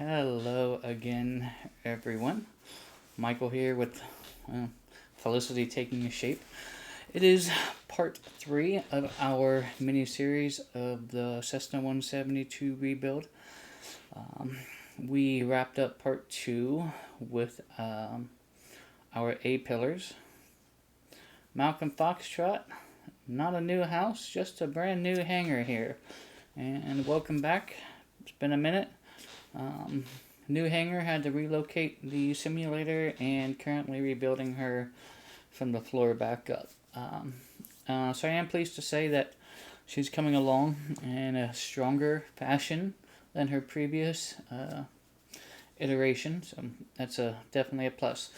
Hello again, everyone. Michael here with Felicity taking a shape. It is part 3 of our mini-series of the Cessna 172 rebuild. We wrapped up part 2 with our A-pillars. Malcolm Foxtrot, not a new house, just a brand new hangar here. And welcome back. It's been a minute. New hangar, had to relocate the simulator and currently rebuilding her from the floor back up. So I am pleased to say that she's coming along in a stronger fashion than her previous iteration, so that's definitely a plus.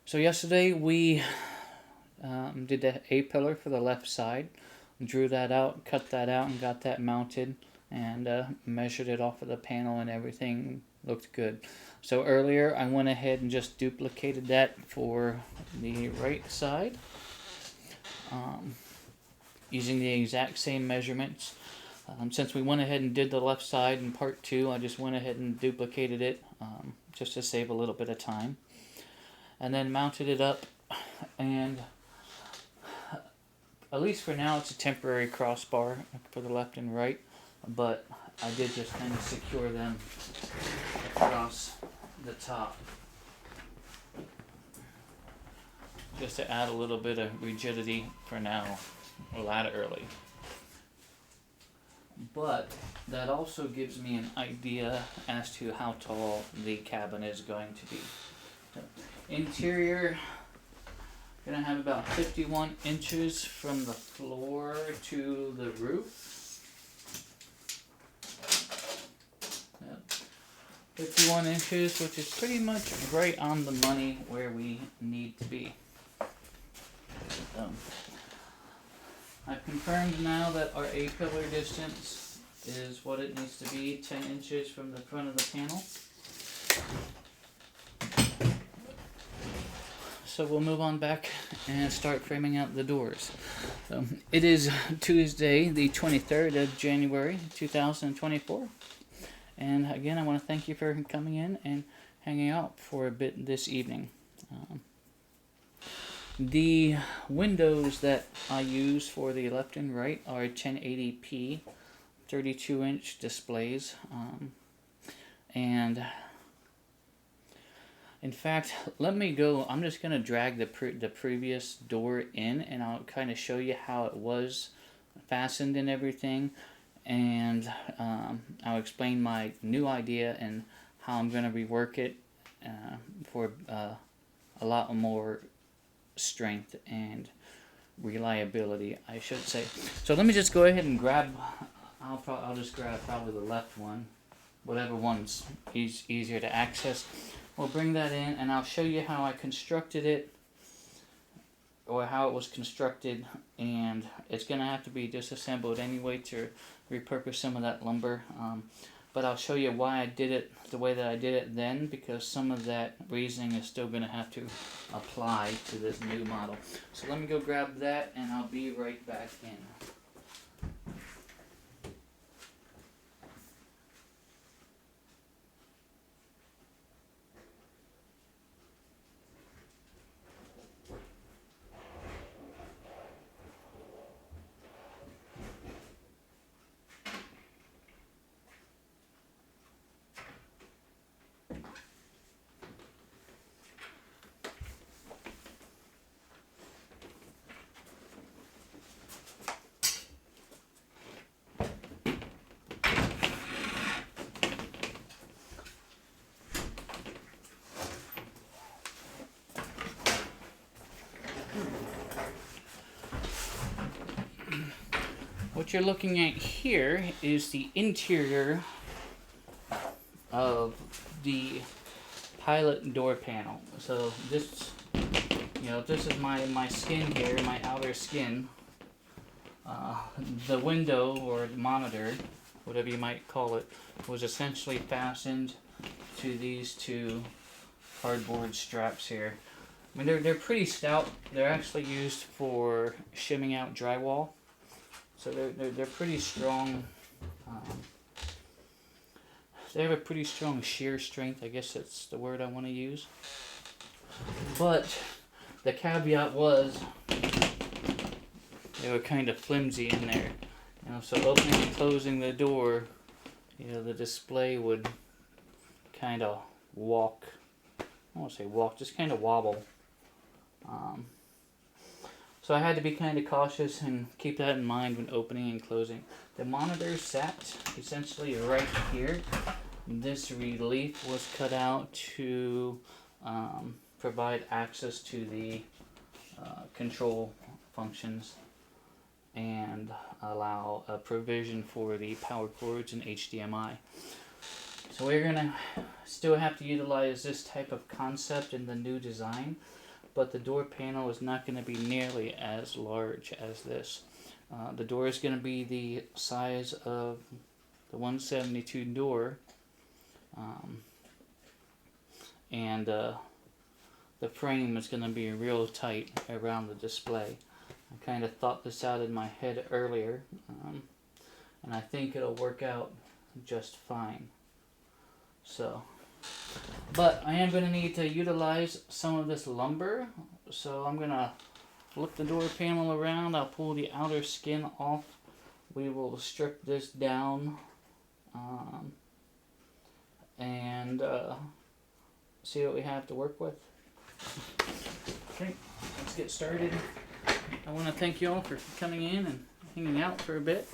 So yesterday we did the A-pillar for the left side, drew that out, cut that out, and got that mounted, and measured it off of the panel, and everything looked good. So earlier I went ahead and just duplicated that for the right side, using the exact same measurements. Since we went ahead and did the left side in part 2, I just went ahead and duplicated it just to save a little bit of time, and then mounted it up. And at least for now, it's a temporary crossbar for the left and right, but I did just kind of secure them across the top just to add a little bit of rigidity for now, laterally. But that also gives me an idea as to how tall the cabin is going to be. So, interior, gonna have about 51 inches from the floor to the roof. 51 inches, which is pretty much right on the money where we need to be. I've confirmed now that our A-pillar distance is what it needs to be, 10 inches from the front of the panel. So we'll move on back and start framing out the doors. It is Tuesday, the 23rd of January, 2024. And again, I want to thank you for coming in and hanging out for a bit this evening. The windows that I use for the left and right are 1080p 32-inch displays. And in fact, let me go. I'm just going to drag the previous door in, and I'll kind of show you how it was fastened and everything. And I'll explain my new idea and how I'm going to rework it for a lot more strength and reliability, I should say. So let me just go ahead and grab. I'll just grab probably the left one, whatever one's easier to access. We'll bring that in, and I'll show you how I constructed it, or how it was constructed, and it's going to have to be disassembled anyway to repurpose some of that lumber. But I'll show you why I did it the way that I did it then, because some of that reasoning is still going to have to apply to this new model. So let me go grab that, and I'll be right back in. What you're looking at here is the interior of the pilot door panel. So this, this is my skin here, my outer skin. The window or the monitor, whatever you might call it, was essentially fastened to these two cardboard straps here. I mean, they're pretty stout. They're actually used for shimming out drywall. So they're pretty strong They have a pretty strong shear strength, I guess that's the word I want to use. But the caveat was they were kind of flimsy in there. So opening and closing the door, the display would kind of walk. I won't say walk, just kind of wobble. So I had to be kind of cautious and keep that in mind when opening and closing. The monitor sat essentially right here. This relief was cut out to provide access to the control functions and allow a provision for the power cords and HDMI. So we're going to still have to utilize this type of concept in the new design, but the door panel is not going to be nearly as large as this. The door is going to be the size of the 172 door, and the frame is going to be real tight around the display. I kind of thought this out in my head earlier, and I think it'll work out just fine. But I am going to need to utilize some of this lumber, so I'm going to flip the door panel around. I'll pull the outer skin off. We will strip this down and see what we have to work with. Okay, let's get started. I want to thank you all for coming in and hanging out for a bit.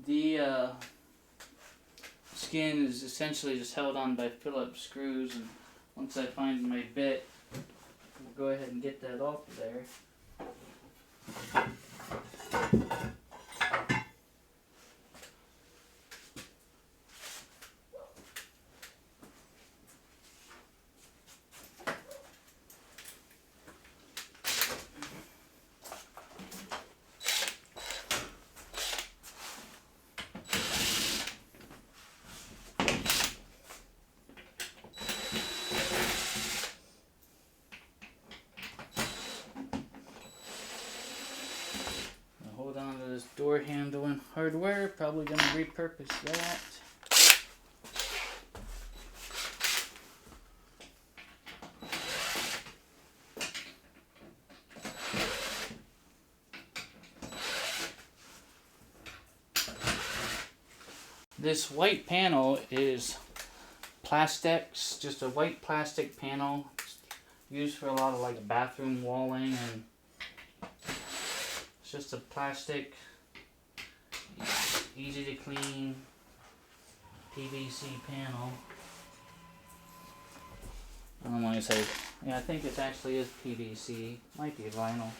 The skin is essentially just held on by Phillips screws, and once I find my bit, we'll go ahead and get that off of there. Hold on to this door handle and hardware, probably going to repurpose that. This white panel is plastics, just a white plastic panel used for a lot of like bathroom walling, and it's just a plastic, easy to clean PVC panel. I don't want to say, I think it actually is PVC, might be vinyl.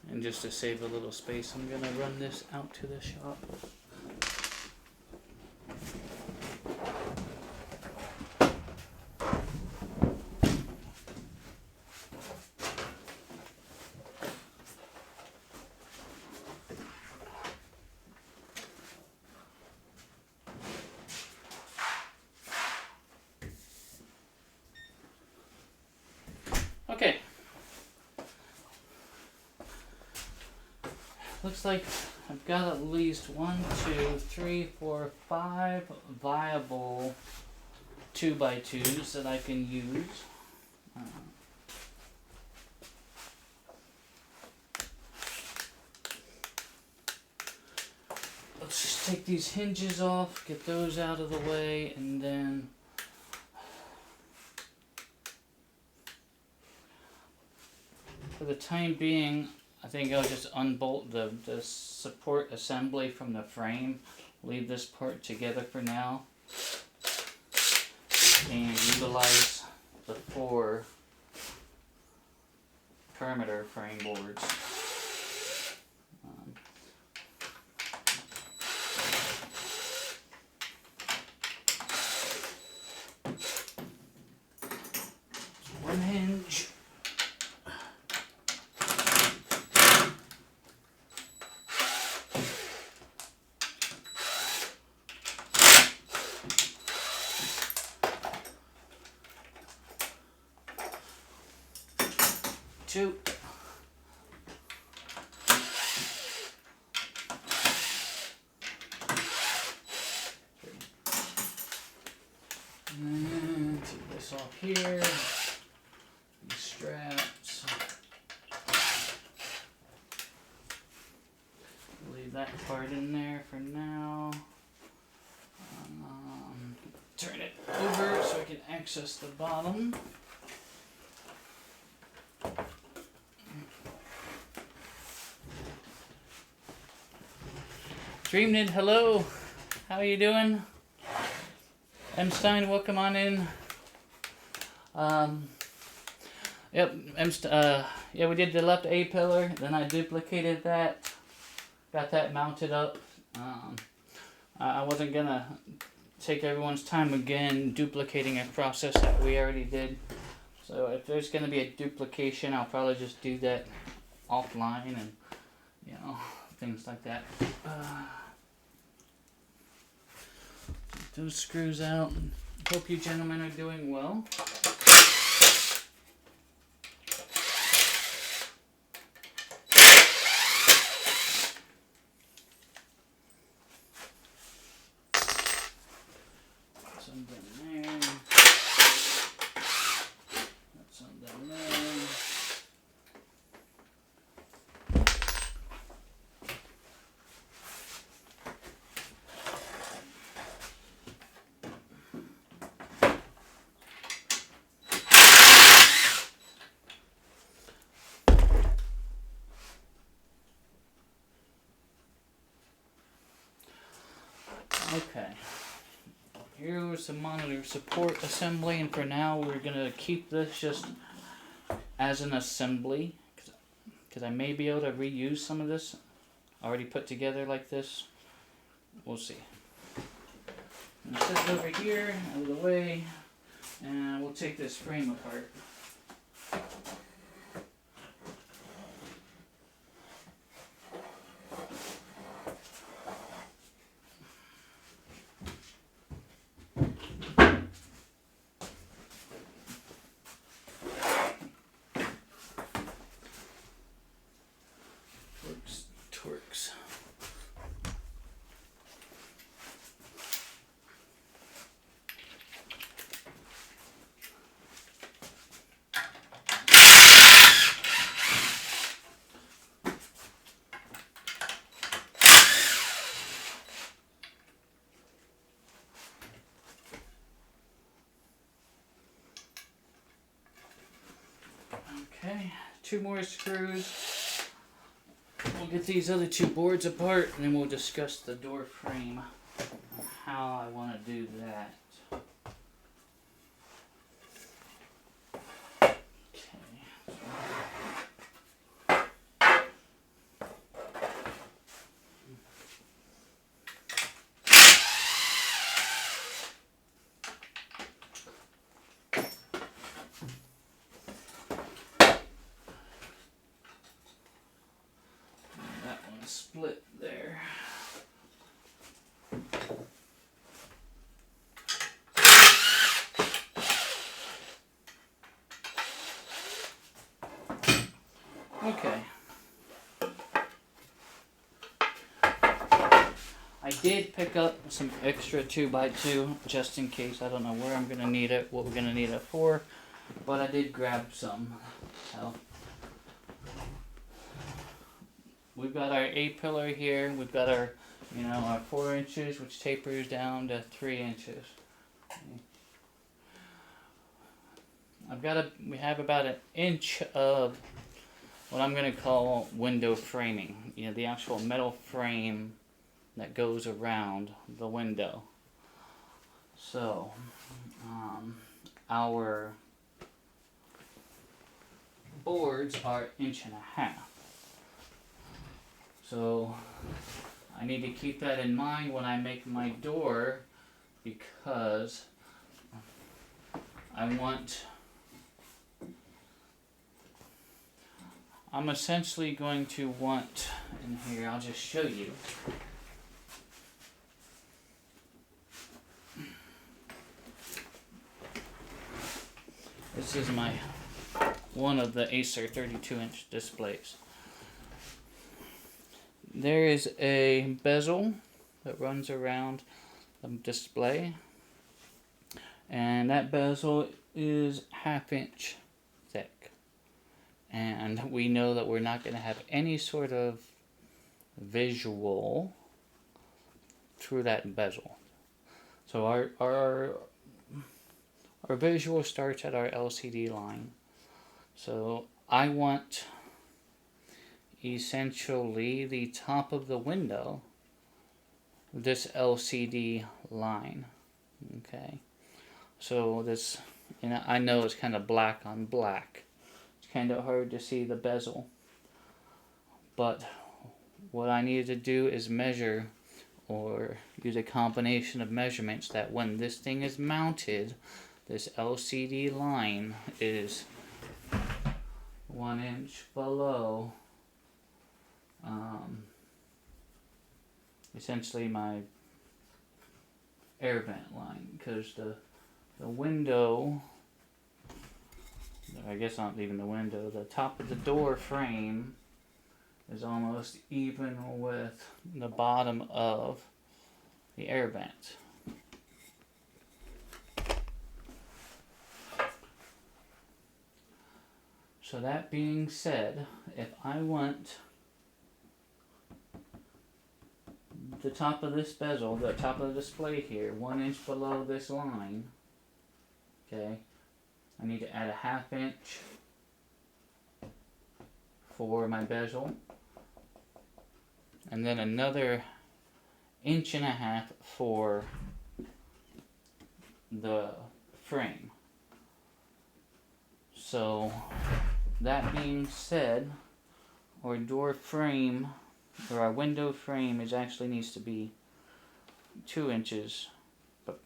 And just to save a little space, I'm going to run this out to the shop. Okay. Looks like I've got at least 1, 2, 3, 4, 5 viable 2x2s that I can use. Let's just take these hinges off, get those out of the way, and then for the time being, I think I'll just unbolt the support assembly from the frame. Leave this part together for now. And utilize the 4 perimeter frame boards. One hinge. Two. And take this off here. These straps. Leave that part in there for now. Turn it over so I can access the bottom. Dreamnid, hello. How are you doing? M. Stein, welcome on in. Yep, yeah, we did the left A pillar, then I duplicated that, got that mounted up. I wasn't gonna take everyone's time again duplicating a process that we already did. So if there's gonna be a duplication, I'll probably just do that offline and, you know, things like that. Take those screws out. Hope you gentlemen are doing well. Some down there. That's some down there. Okay, here's the monitor support assembly, and for now we're gonna keep this just as an assembly because I may be able to reuse some of this already put together like this. We'll see. I'm gonna set it over here out of the way, and we'll take this frame apart. Torques. Okay, 2 more screws. We'll get these other 2 boards apart, and then we'll discuss the door frame and how I want to do that. Split there. Okay. I did pick up some extra 2x2 just in case. I don't know where I'm gonna need it, what we're gonna need it for, but I did grab some. So we've got our A pillar here. We've got our, you know, our 4 inches, which tapers down to 3 inches. We have about 1 inch of what I'm going to call window framing. You know, the actual metal frame that goes around the window. So, our boards are 1.5 inches. So, I need to keep that in mind when I make my door, because I'm essentially going to want, in here, I'll just show you. This is one of the Acer 32-inch displays. There is a bezel that runs around the display, and that bezel is 1/2 inch thick. And we know that we're not going to have any sort of visual through that bezel. So our visual starts at our LCD line. So I want essentially the top of the window, this LCD line. Okay. So this, and I know it's kind of black on black. It's kind of hard to see the bezel. But what I need to do is measure, or use a combination of measurements, that when this thing is mounted, this LCD line is 1 inch below essentially my air vent line, because the window, I guess not even the window, the top of the door frame is almost even with the bottom of the air vent. So that being said, if I want the top of this bezel, the top of the display here, 1 inch below this line, okay, I need to add a 1/2 inch for my bezel, and then another 1.5 inches for the frame. So that being said, our door frame, or our window frame, actually needs to be 2 inches, but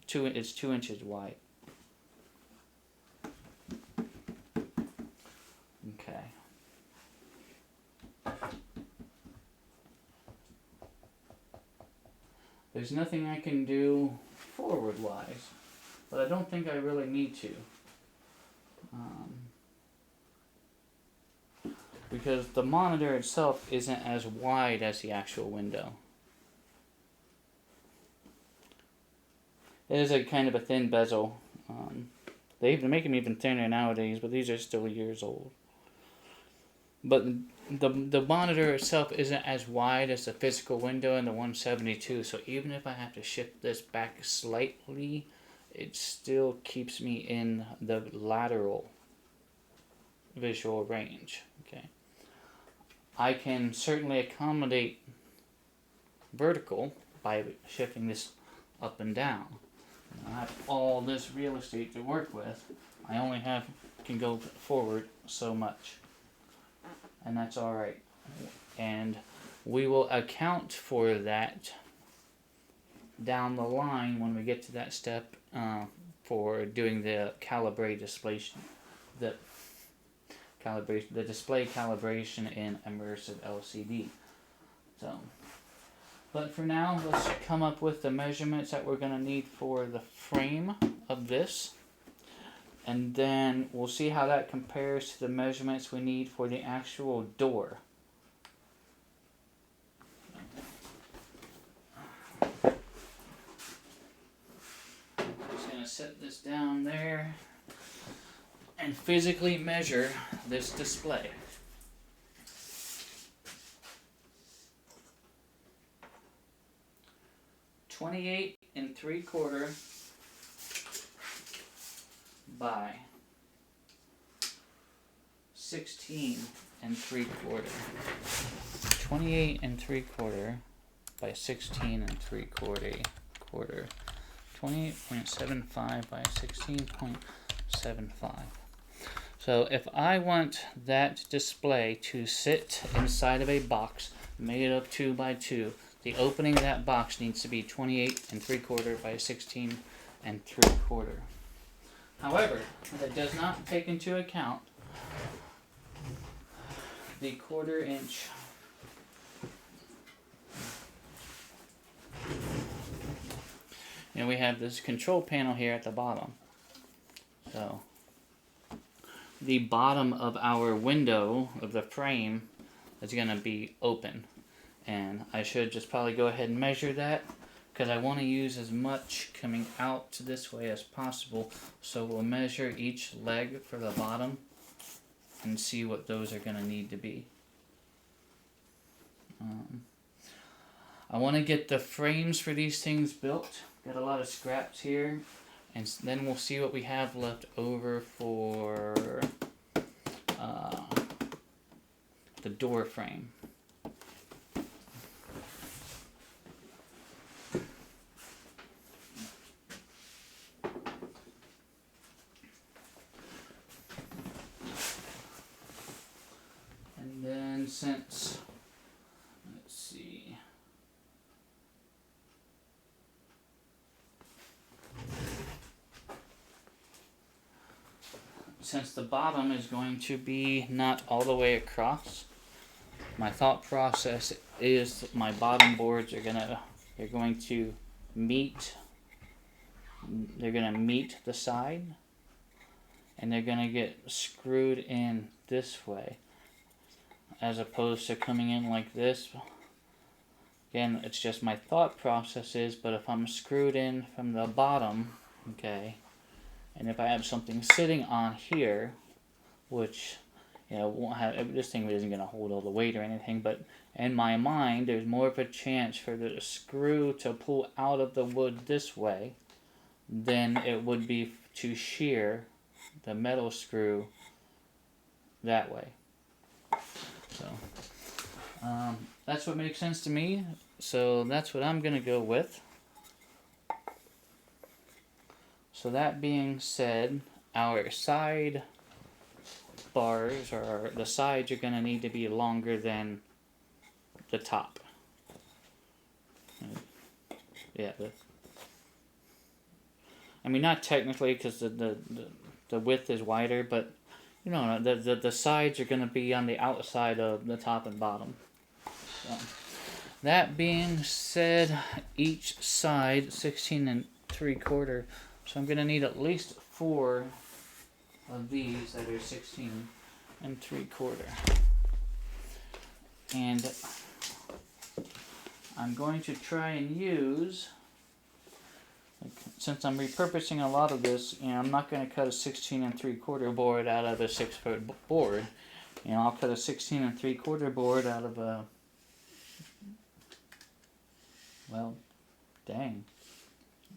it's 2 inches wide. Okay. There's nothing I can do forward-wise, but I don't think I really need to. Because the monitor itself isn't as wide as the actual window. It is a kind of a thin bezel. They even make them even thinner nowadays, but these are still years old. But the monitor itself isn't as wide as the physical window in the 172, so even if I have to shift this back slightly, it still keeps me in the lateral visual range. Okay. I can certainly accommodate vertical by shifting this up and down. I have all this real estate to work with. I only can go forward so much, and that's all right. And we will account for that down the line when we get to that step for doing the the display calibration in immersive LCD. So, but for now, let's come up with the measurements that we're going to need for the frame of this, and then we'll see how that compares to the measurements we need for the actual door. I'm just going to set this down there and physically measure this display. (28 3/4) by 16 and 3/4. 28 3/4 by 16 3/4. 28.75 by 16.75. So if I want that display to sit inside of a box made of 2 by 2, the opening of that box needs to be 28 3/4 by 16 3/4. However, that does not take into account the 1/4 inch and we have this control panel here at the bottom. So the bottom of our window of the frame is going to be open, and I should just probably go ahead and measure that because I want to use as much coming out this way as possible. So we'll measure each leg for the bottom and see what those are going to need to be. I want to get the frames for these things built. Got a lot of scraps here, and then we'll see what we have left over for the door frame. And then since, let's see, since the bottom is going to be not all the way across, my thought process is that my bottom boards are going to meet the side, and they're gonna get screwed in this way as opposed to coming in like this. Again, it's just my thought processes, but if I'm screwed in from the bottom, okay, and if I have something sitting on here, which, you know, won't have, this thing isn't going to hold all the weight or anything, but in my mind, there's more of a chance for the screw to pull out of the wood this way than it would be to shear the metal screw that way. So, that's what makes sense to me, so that's what I'm going to go with. So that being said, our side bars, or the sides, are going to need to be longer than the top. Yeah, I mean, not technically, because the width is wider, but you know, the sides are going to be on the outside of the top and bottom. So, that being said, each side 16 3/4. So I'm going to need at least 4 of these that are 16 3/4. And I'm going to try and use, since I'm repurposing a lot of this, you know, I'm not going to cut a 16 3/4 board out of a 6-foot board. You know, I'll cut a 16 3/4 board out of a, well, dang,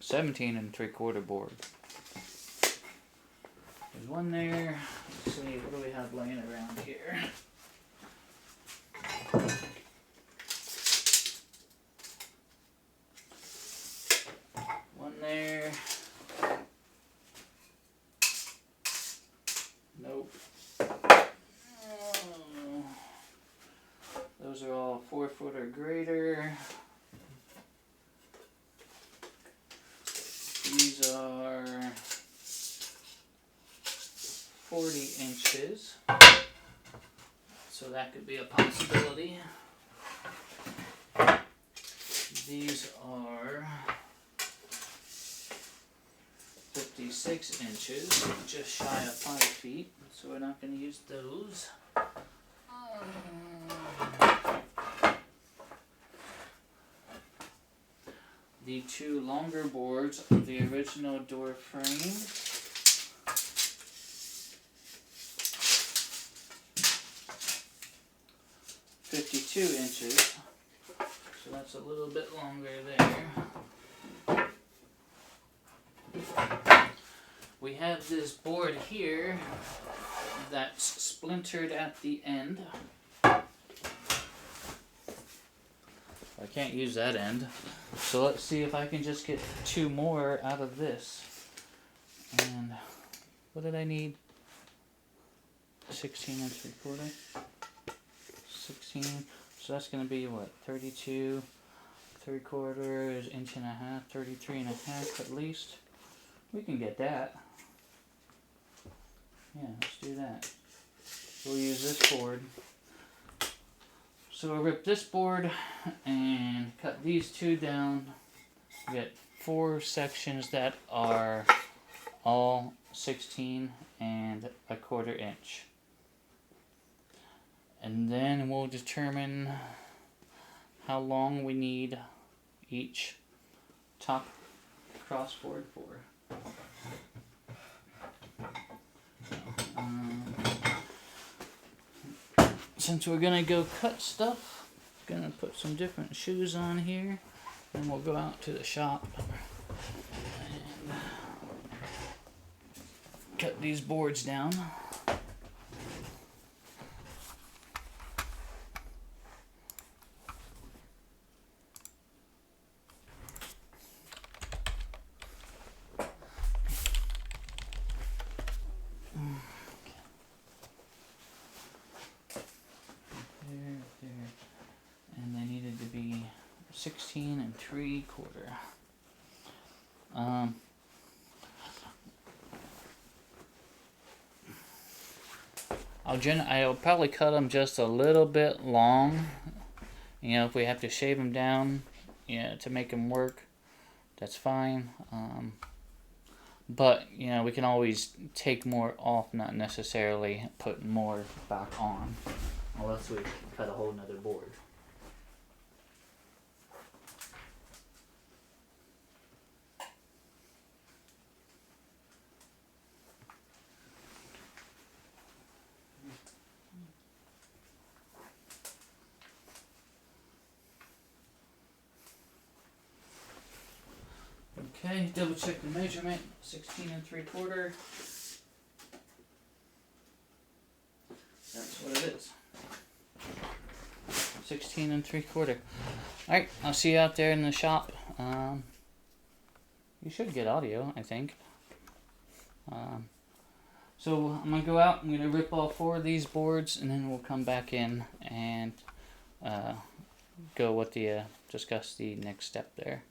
17 3/4 board. There's one there. Let's see, what do we have laying around here? One there. Nope. Oh. Those are all 4 foot or greater. These are 40 inches, so that could be a possibility. These are 56 inches, just shy of 5 feet, so we're not going to use those. The 2 longer boards of the original door frame. .52 inches, so that's a little bit longer there. We have this board here that's splintered at the end. I can't use that end. So let's see if I can just get 2 more out of this. And what did I need? 16 3/4. 16. So that's going to be what? 32 3/4 is 1.5 inches, 33.5 at least. We can get that. Yeah, let's do that. We'll use this board. So we'll rip this board and cut these 2 down. We get 4 sections that are all 16 1/4 inch. And then we'll determine how long we need each top crossboard for. Since we're gonna go cut stuff, I'm gonna put some different shoes on here, and we'll go out to the shop and cut these boards down. And they needed to be 16 3/4. I'll probably cut them just a little bit long. You know, if we have to shave them down, yeah, to make them work, that's fine. But you know, we can always take more off, not necessarily put more back on, unless we cut a whole nother board. Okay, double check the measurement, 16 3/4. That's what it is. 16 3/4. Alright, I'll see you out there in the shop. You should get audio, I think. So I'm going to go out, I'm going to rip all 4 of these boards, and then we'll come back in and go with the, discuss the next step there.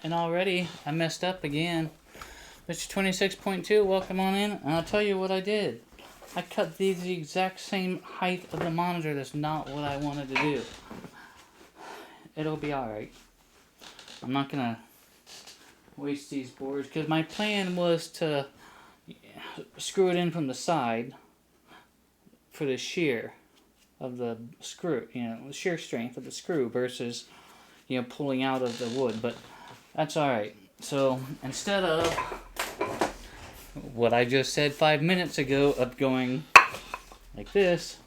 And already I messed up again. Mr. 26.2, welcome on in. And I'll tell you what I did. I cut the exact same height of the monitor. That's not what I wanted to do. It'll be alright. I'm not gonna waste these boards because my plan was to screw it in from the side for the shear of the screw, the shear strength of the screw versus, pulling out of the wood. But that's alright. So instead of what I just said 5 minutes ago of going like this,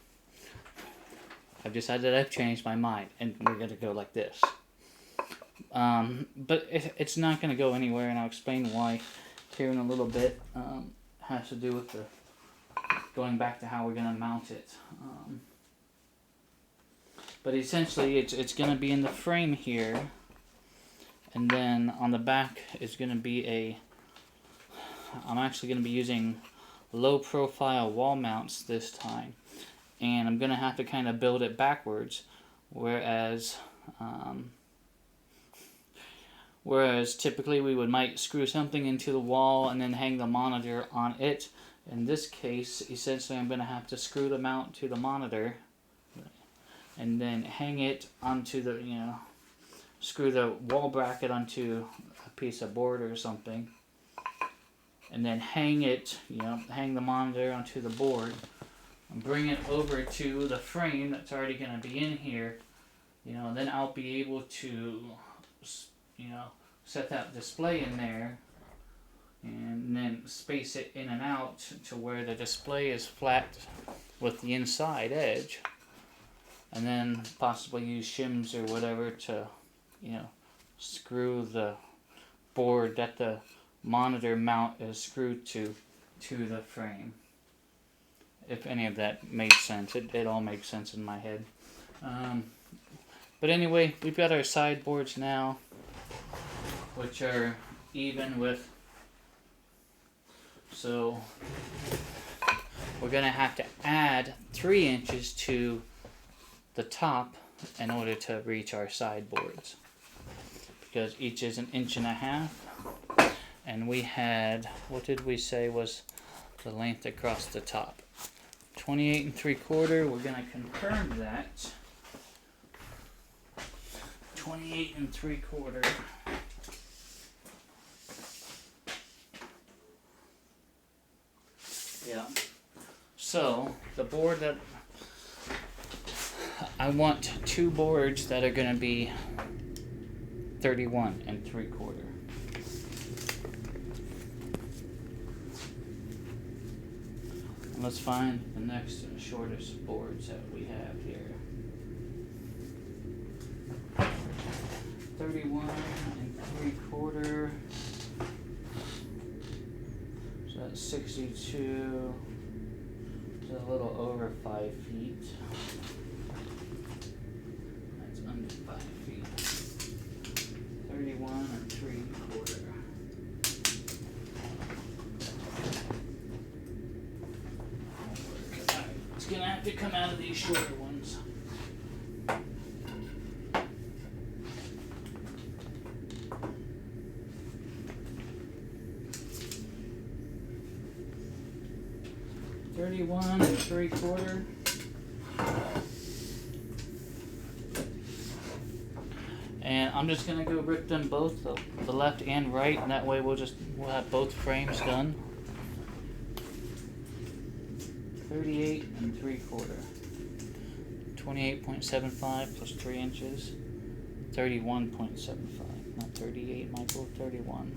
I've decided I've changed my mind and we're going to go like this. But it's not going to go anywhere, and I'll explain why here in a little bit. Has to do with the going back to how we're going to mount it. But essentially it's going to be in the frame here, and then on the back is going to be I'm actually going to be using low profile wall mounts this time, and I'm going to have to kind of build it backwards, whereas typically we might screw something into the wall and then hang the monitor on it. In this case, essentially I'm going to have to screw the mount to the monitor and then hang it onto the, screw the wall bracket onto a piece of board or something, and then hang it, hang the monitor onto the board and bring it over to the frame that's already going to be in here, and then I'll be able to set that display in there and then space it in and out to where the display is flat with the inside edge, and then possibly use shims or whatever to screw the board that the monitor mount is screwed to the frame. If any of that made sense. It all makes sense in my head. But anyway, we've got our sideboards now, which are even with, so we're going to have to add 3 inches to the top in order to reach our sideboards, because each is 1.5 inches, and we had, what did we say was the length across the top? 28 3/4. We're going to confirm that. 28 3/4. Yeah. So the board that I want, 2 boards that are going to be 31 3/4. Let's find the next shortest boards that we have here. 31 3/4. So that's 62. So a little over 5 feet. That's under 5 feet. 31 3/4. It's gonna have to come out of these shorter ones. $31 3/4. And I'm just gonna go rip them both, the left and right, and that way we'll have both frames done. 38 3/4. 28.75 plus 3 inches. 31.75. Not 38, Michael. 31.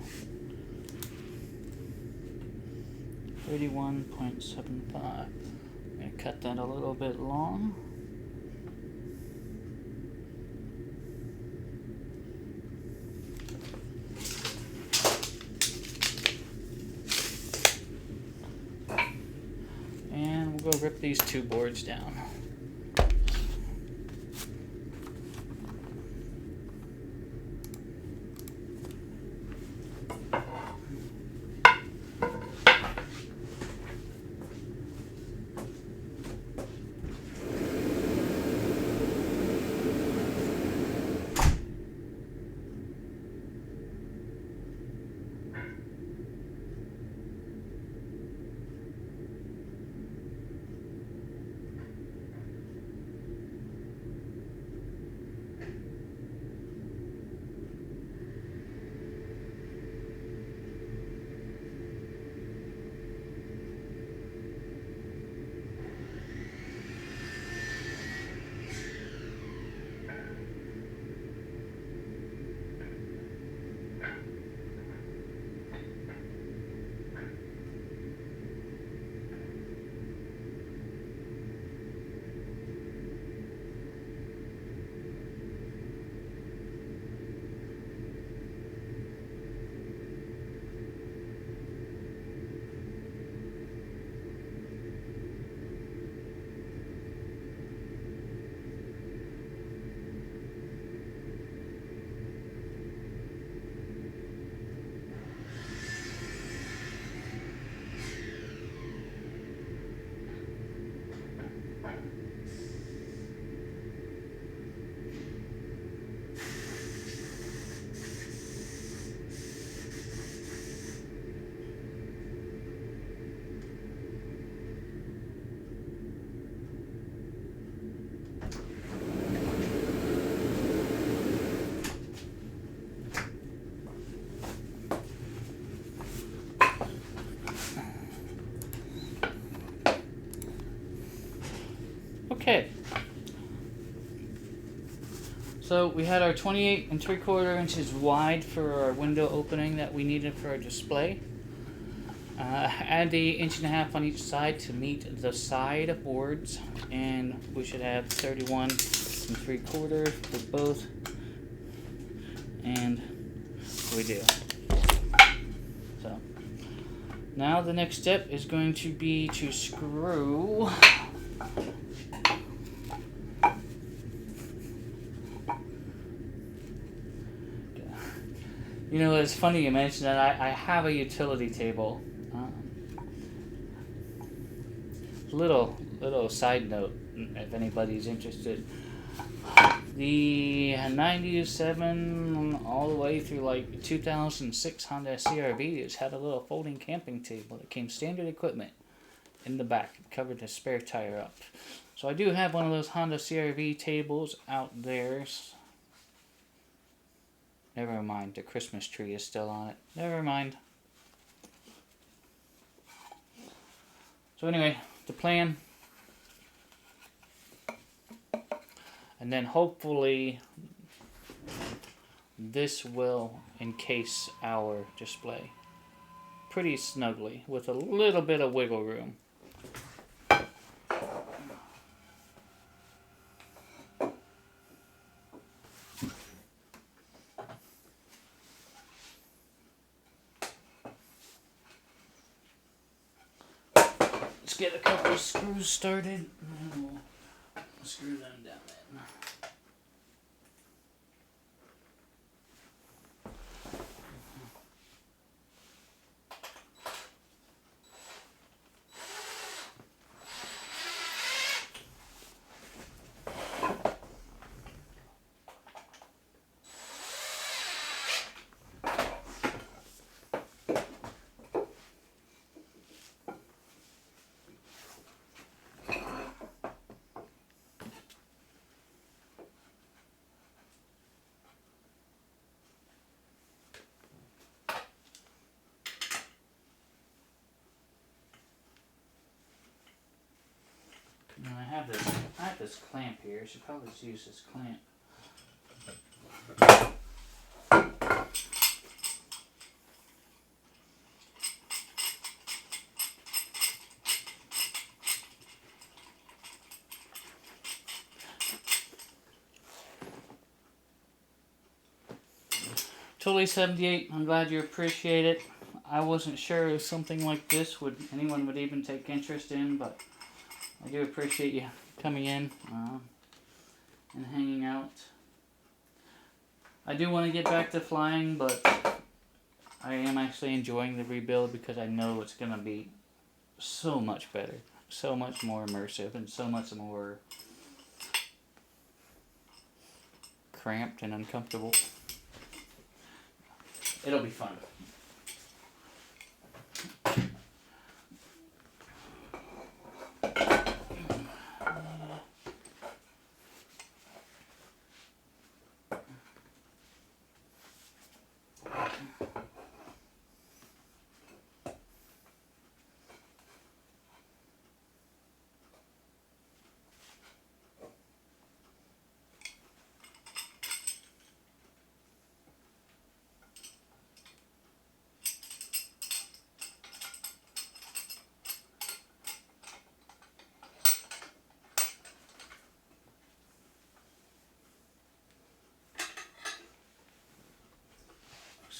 31.75. I'm going to cut that a little bit long. And we'll go rip these 2 boards down. Okay. So we had our 28 3/4 inches wide for our window opening that we needed for our display. Add the 1.5 inches on each side to meet the side boards, and we should have 31 3/4 for both, and we do. So now the next step is going to be to screw You know, it's funny you mentioned that. I have a utility table. Little side note, if anybody's interested. The 97 all the way through like 2006 Honda CRVs had a little folding camping table that came standard equipment in the back. It covered the spare tire up. So I do have one of those Honda CRV tables out there. Never mind, the Christmas tree is still on it. Never mind. So anyway, the plan. And then hopefully this will encase our display pretty snugly with a little bit of wiggle room. Let's get a couple of screws started, and then we'll screw them down in. Now I have this clamp here. I should probably just use this clamp. Totally 78. I'm glad you appreciate it. I wasn't sure if something like this anyone would even take interest in, but I do appreciate you coming in and hanging out. I do want to get back to flying, but I am actually enjoying the rebuild because I know it's going to be so much better, so much more immersive, and so much more cramped and uncomfortable. It'll be fun.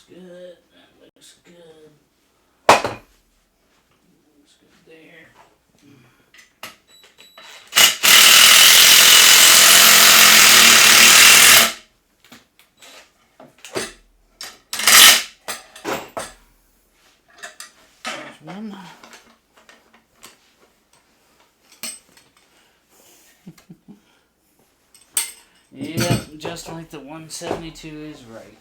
Good. That looks good. Looks good there. There's one. Yep, just like the 172 is right.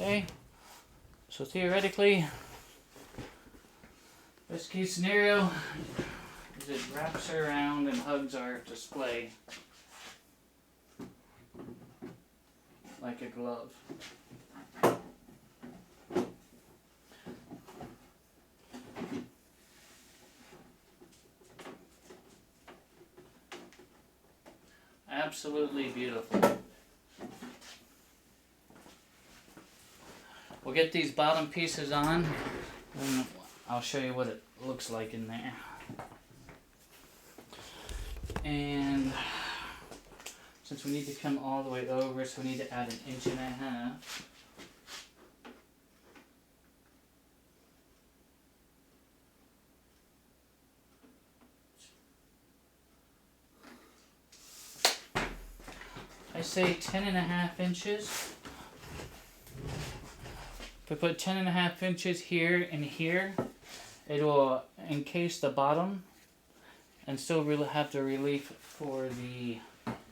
Okay, so theoretically, best case scenario is it wraps around and hugs our display like a glove. Absolutely beautiful. We'll get these bottom pieces on and I'll show you what it looks like in there. And since we need to come all the way over, so we need to add 1.5 inches. I say 10.5 inches. If we put 10.5 inches here and here, it will encase the bottom and still have the relief for the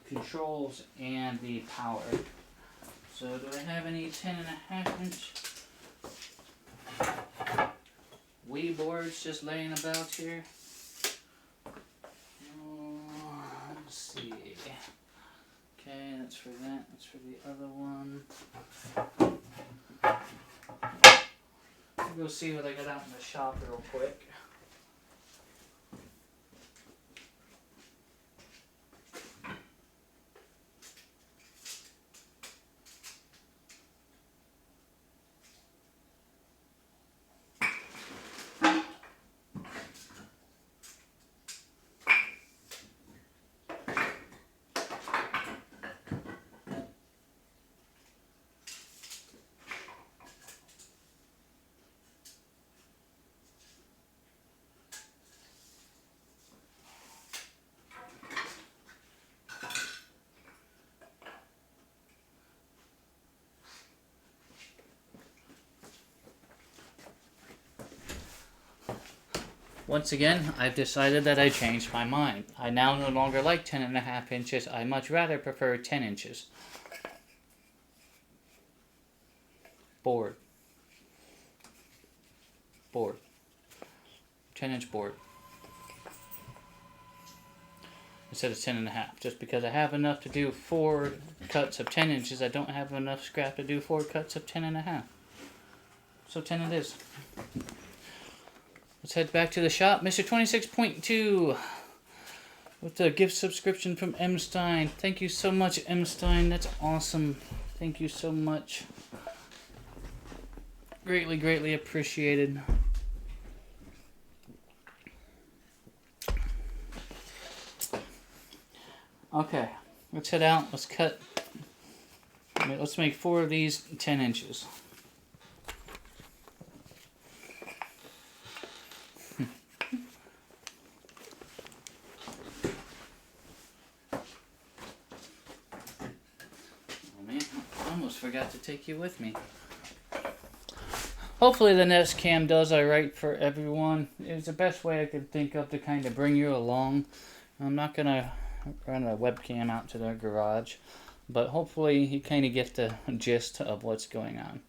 controls and the power. So do I have any 10.5 inch Wii boards just laying about here? Let's see. Okay, that's for that. That's for the other one. I'll go see what I got out in the shop real quick. Once again, I've decided that I changed my mind. I now no longer like 10.5 inches. I much rather prefer 10 inches. Board. 10-inch board. Instead of 10.5. Just because I have enough to do 4 cuts of 10 inches, I don't have enough scrap to do 4 cuts of 10.5. So 10 it is. Let's head back to the shop. Mr. 26.2 with the gift subscription from M. Stein. Thank you so much, M. Stein. That's awesome. Thank you so much. Greatly, greatly appreciated. Okay, let's head out. Let's cut. Let's make 4 of these 10 inches. Forgot to take you with me. Hopefully the Nest Cam does alright for everyone. It's the best way I could think of to kind of bring you along. I'm not going to run a webcam out to the garage, but hopefully you kind of get the gist of what's going on.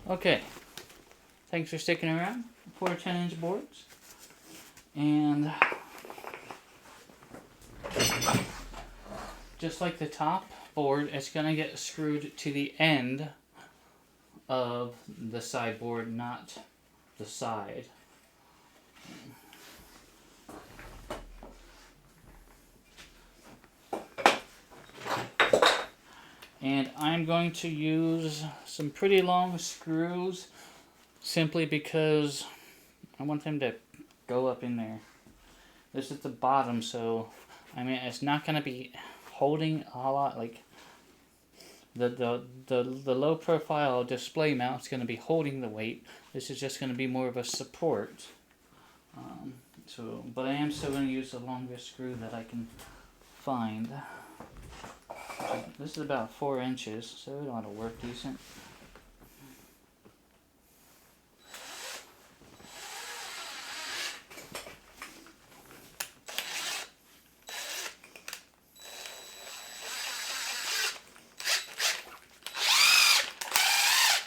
Okay, thanks for sticking around for 10-inch boards. And just like the top board, it's going to get screwed to the end of the sideboard, not the side. And I'm going to use some pretty long screws simply because I want them to go up in there. This is the bottom, so I mean it's not going to be holding a lot. Like the low profile display mount is going to be holding the weight. This is just going to be more of a support. But I am still going to use the longest screw that I can find. This is about 4 inches, so it ought to work decent.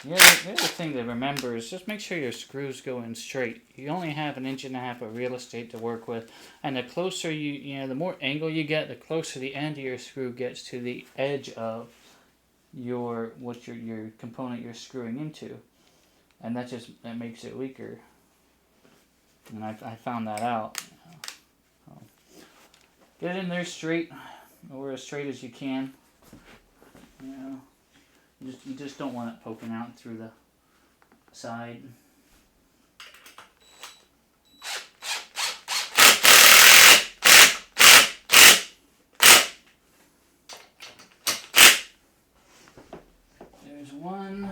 Yeah, the other thing to remember is just make sure your screws go in straight. You only have 1.5 inches of real estate to work with, and the closer the more angle you get, the closer the end of your screw gets to the edge of your component you're screwing into, and that makes it weaker. And I found that out. So, get it in there straight, or as straight as you can. You just don't want it poking out through the side. There's one.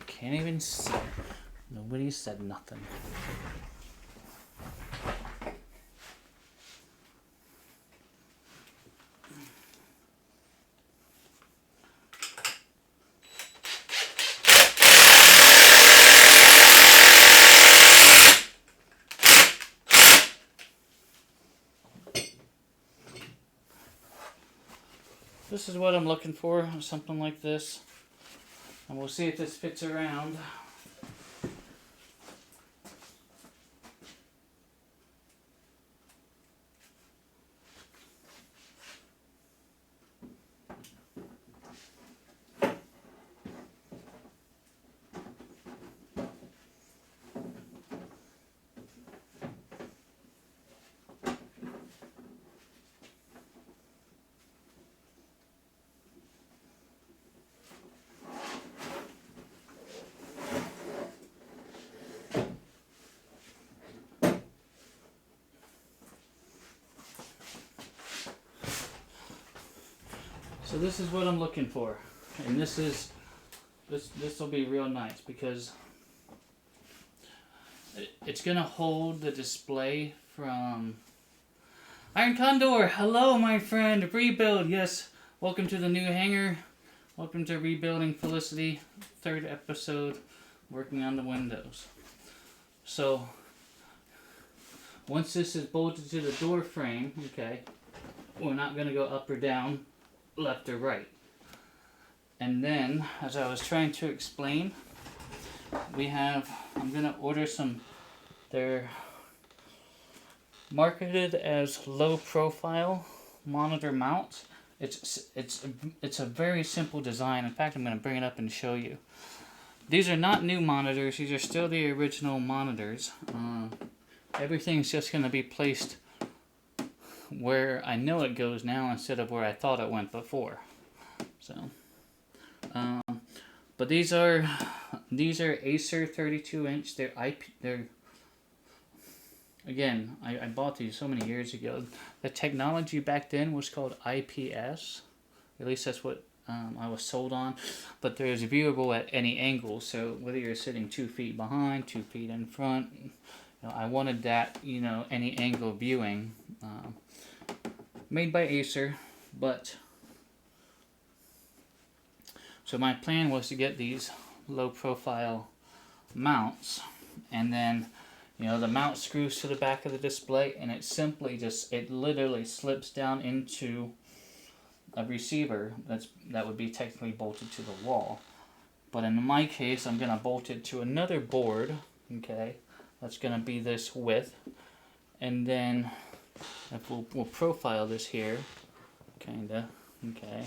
Can't even see. Nobody said nothing. This is what I'm looking for, something like this. And we'll see if this fits around. So this is what I'm looking for, and this will be real nice because it's gonna hold the display from Iron Condor. Hello, my friend. Rebuild. Yes, welcome to the new hangar. Welcome to rebuilding Felicity. 3rd episode, working on the windows. So once this is bolted to the door frame, okay, we're not gonna go up or down, left or right. And then, as I was trying to explain, I'm gonna order some, they're marketed as low profile monitor mounts. It's a very simple design. In fact, I'm gonna bring it up and show you. These are not new monitors, these are still the original monitors. Everything's just gonna be placed where I know it goes now instead of where I thought it went before. So, but these are Acer 32-inch. They're again. I bought these so many years ago. The technology back then was called IPS. At least that's what I was sold on. But there's viewable at any angle. So whether you're sitting 2 feet behind, 2 feet in front, I wanted that any angle viewing. Made by Acer, but So my plan was to get these low profile mounts, and then the mount screws to the back of the display, and it literally slips down into a receiver that would be technically bolted to the wall. But in my case, I'm gonna bolt it to another board. Okay, that's gonna be this width, and then if we'll profile this here, kinda. Okay,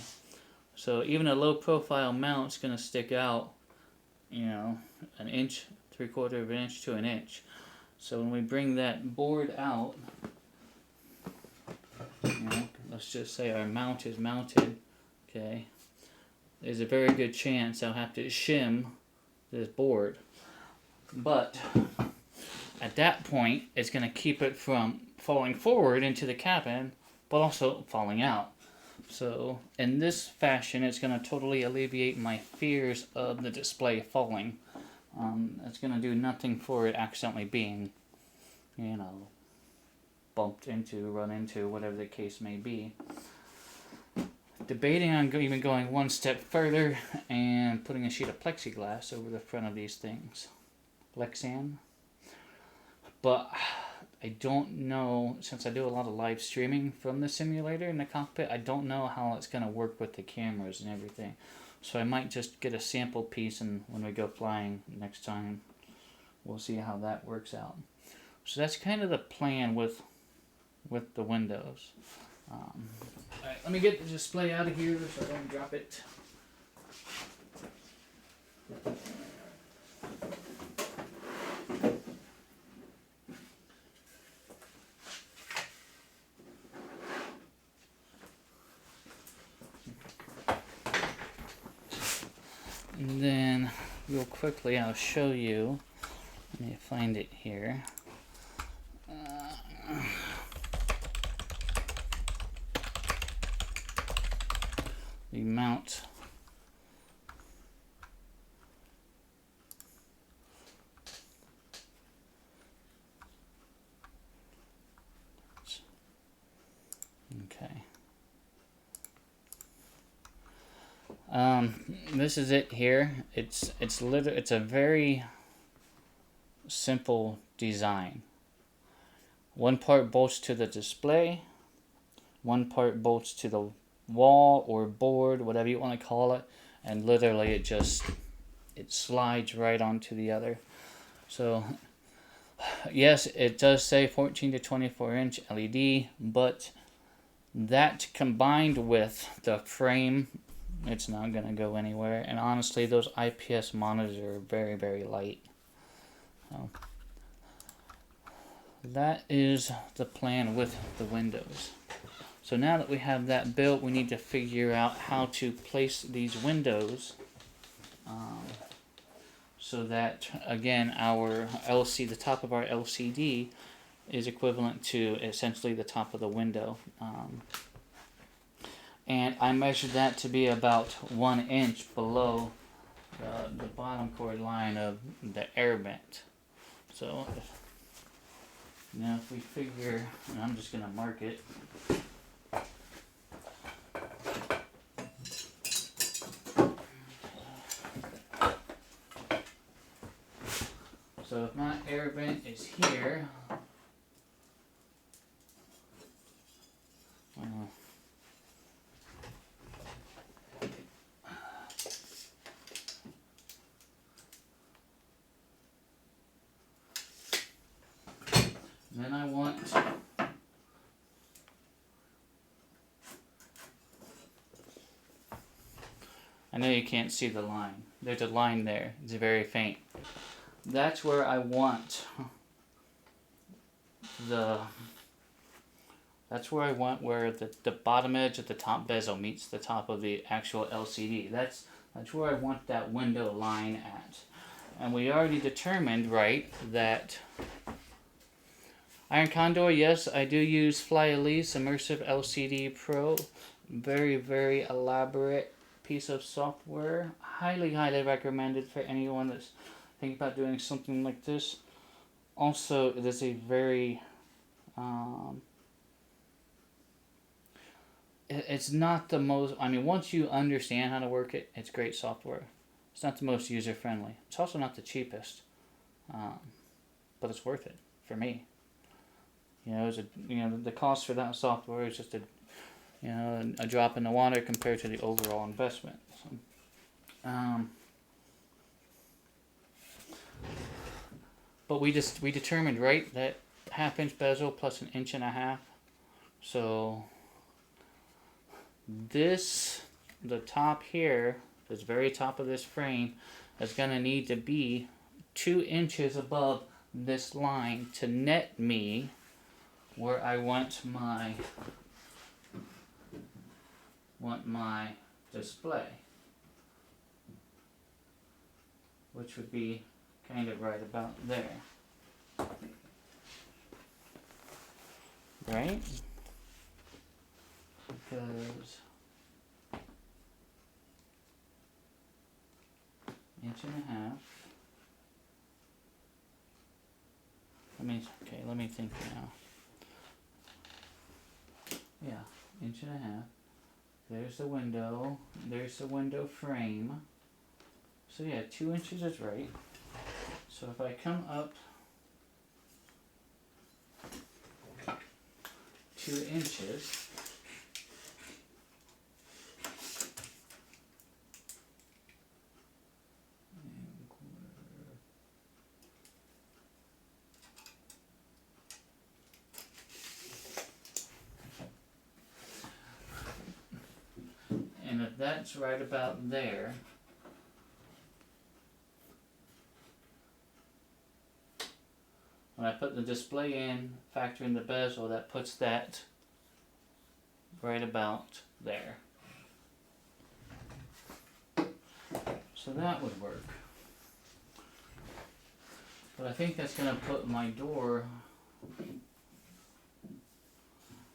so even a low profile mount's gonna stick out, an inch, 3/4 of an inch to an inch. So when we bring that board out, let's just say our mount is mounted, okay, there's a very good chance I'll have to shim this board. But at that point, it's going to keep it from falling forward into the cabin, but also falling out. So in this fashion, it's going to totally alleviate my fears of the display falling. It's going to do nothing for it accidentally being, bumped into, run into, whatever the case may be. Debating on even going one step further and putting a sheet of plexiglass over the front of these things. Lexan. But I don't know, since I do a lot of live streaming from the simulator in the cockpit, I don't know how it's going to work with the cameras and everything. So I might just get a sample piece, and when we go flying next time, we'll see how that works out. So that's kind of the plan with the windows. Alright, let me get the display out of here so I don't drop it. And then, real quickly, I'll show you. Let me find it here. The mount. Okay. This is it here. It's a very simple design. One part bolts to the display, one part bolts to the wall or board, whatever you want to call it, and literally it slides right onto the other. So yes, it does say 14 to 24 inch LED, but that combined with the frame, it's not going to go anywhere. And honestly, those IPS monitors are very, very light. So that is the plan with the windows. So now that we have that built, we need to figure out how to place these windows so that, again, our the top of our LCD is equivalent to essentially the top of the window. And I measured that to be about 1 inch below the bottom chord line of the air vent. So now if we figure, and I'm just going to mark it. So if my air vent is here, then I want I know you can't see the line. There's a line there. It's very faint. That's where I want where the bottom edge of the top bezel meets the top of the actual LCD. That's where I want that window line at. And we already determined, right, that Iron Condor, yes, I do use Fly Elise Immersive LCD Pro. Very, very elaborate piece of software. Highly, highly recommended for anyone that's thinking about doing something like this. Also, it is a very it's not the most. I mean, once you understand how to work it, it's great software. It's not the most user friendly. It's also not the cheapest, um, but it's worth it for me. The cost for that software is just a drop in the water compared to the overall investment. So, but we determined right that 1/2 inch bezel plus 1.5 inches. So the top here, this very top of this frame, is gonna need to be 2 inches above this line to net me where I want my display, which would be kind of right about there, right? Because 1.5 inches. Let me think now. Yeah, 1.5 inches. There's the window. There's the window frame. So yeah, 2 inches is right. So if I come up 2 inches, and if that's right about there, when I put the display in, factor in the bezel, that puts that right about there. So that would work. But I think that's going to put my door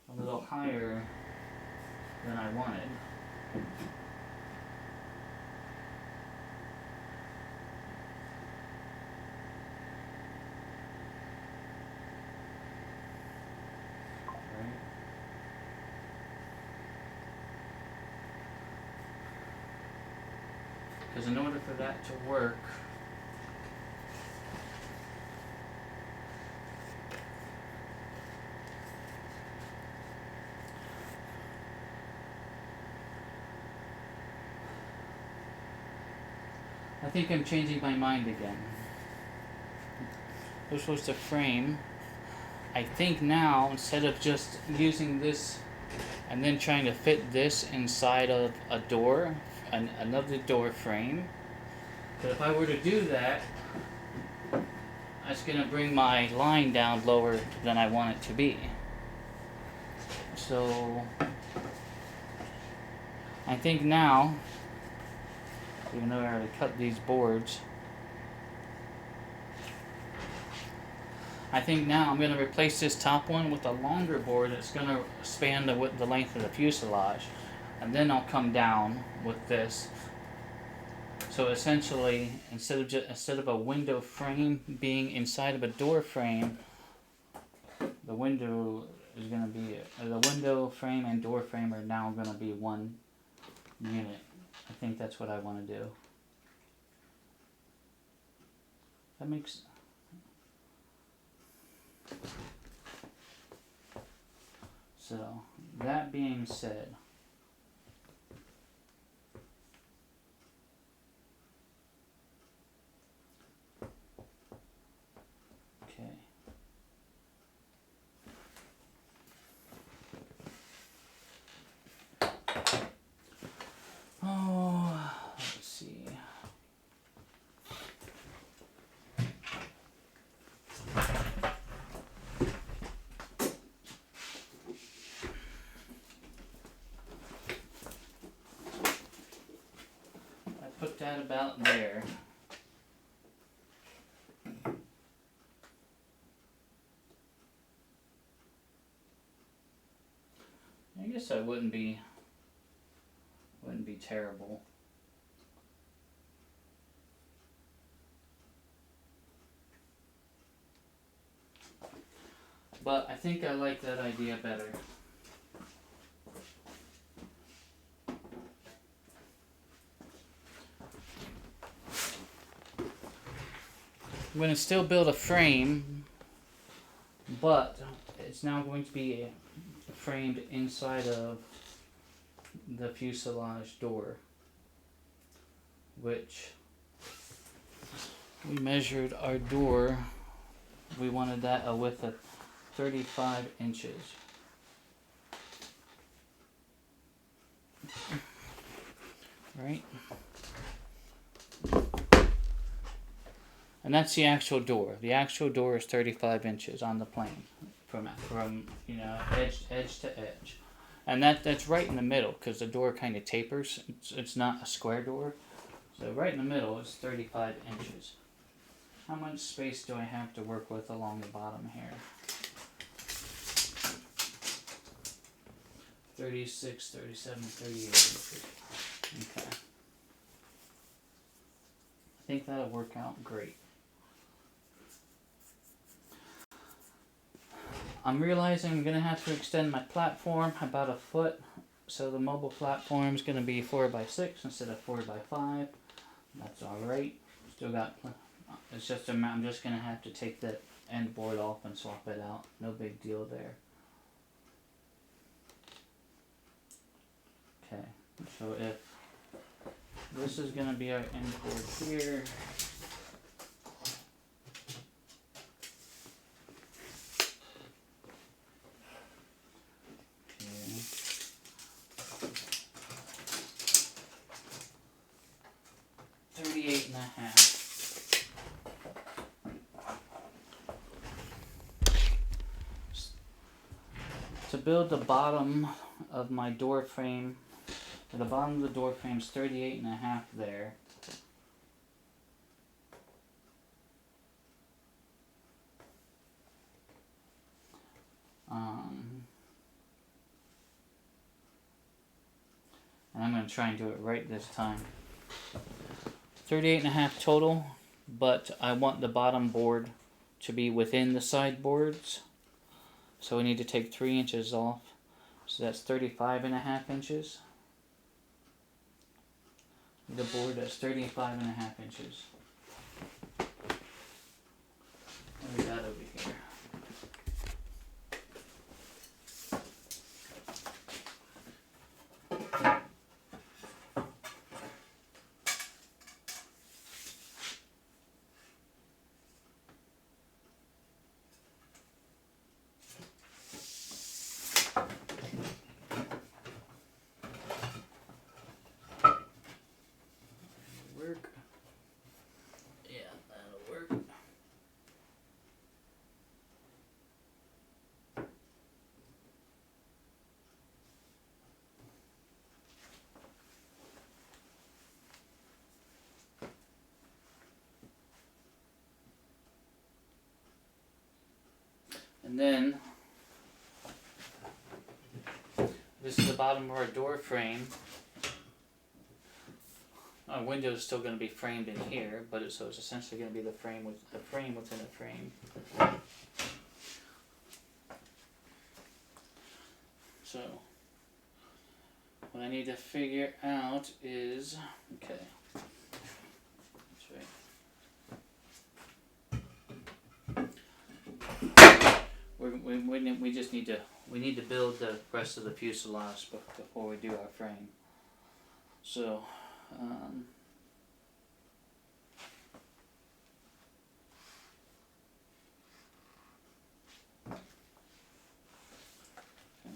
a little higher than I wanted. Because in order for that to work, I think I'm changing my mind again. This was the frame. I think now, instead of just using this and then trying to fit this inside of a door, another door frame, but if I were to do that, that's going to bring my line down lower than I want it to be. So I think now, even though I already cut these boards, I think now I'm going to replace this top one with a longer board that's going to span the length of the fuselage, and then I'll come down with this. So essentially, instead of a window frame being inside of a door frame, the window is going to be the window frame and door frame are now going to be one unit. I think that's what I want to do. That makes. So, that being said, okay. Oh, let's see. Put that about there. I guess I wouldn't be terrible. But I think I like that idea better. I'm going to still build a frame, but it's now going to be framed inside of the fuselage door, which we measured our door. We wanted that a width of 35 inches. Right? And that's the actual door. The actual door is 35 inches on the plane from you know, edge to edge. And that's right in the middle, because the door kind of tapers. It's not a square door. So right in the middle is 35 inches. How much space do I have to work with along the bottom here? 36, 37, 38 inches. Okay. I think that'll work out great. I'm realizing I'm going to have to extend my platform about a foot. So the mobile platform is going to be 4x6 instead of 4x5. That's alright. Still got, it's just I'm just going to have to take the end board off and swap it out. No big deal there. Okay, so if this is going to be our end board here. Okay. 38.5. To build the bottom of my door frame, the bottom of the door frame is 38.5 there. And I'm going to try and do it right this time. 38.5 total, but I want the bottom board to be within the side boards. So we need to take 3 inches off. So that's 35.5 inches. The board is 35.5 inches. What do we got over here? And then, this is the bottom of our door frame. Our window is still going to be framed in here, but so it's essentially going to be the frame within a frame. So, what I need to figure out is, okay, we just need to build the rest of the fuselage before we do our frame. So trying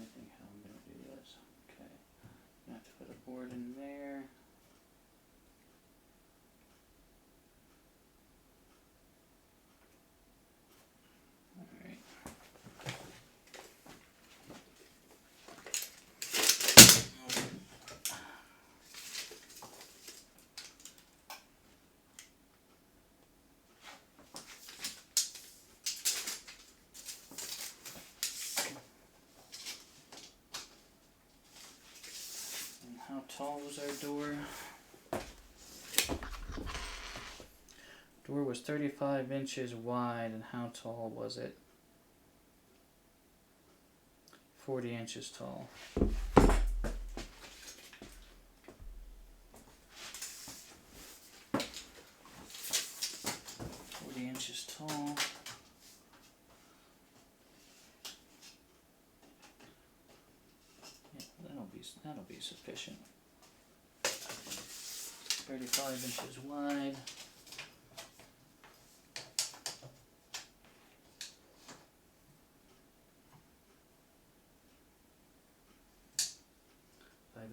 to think how I'm going to do this. Okay, I have to put a board in there. How tall was our door? Door was 35 inches wide, and how tall was it? 40 inches tall. 40 inches tall. Yeah, that'll be sufficient. 35 inches wide.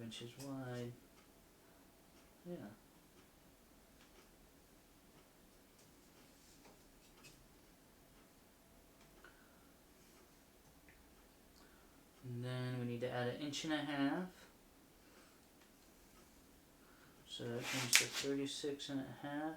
Inches wide. Yeah. And then we need to add 1.5 inches. So that comes to 36.5.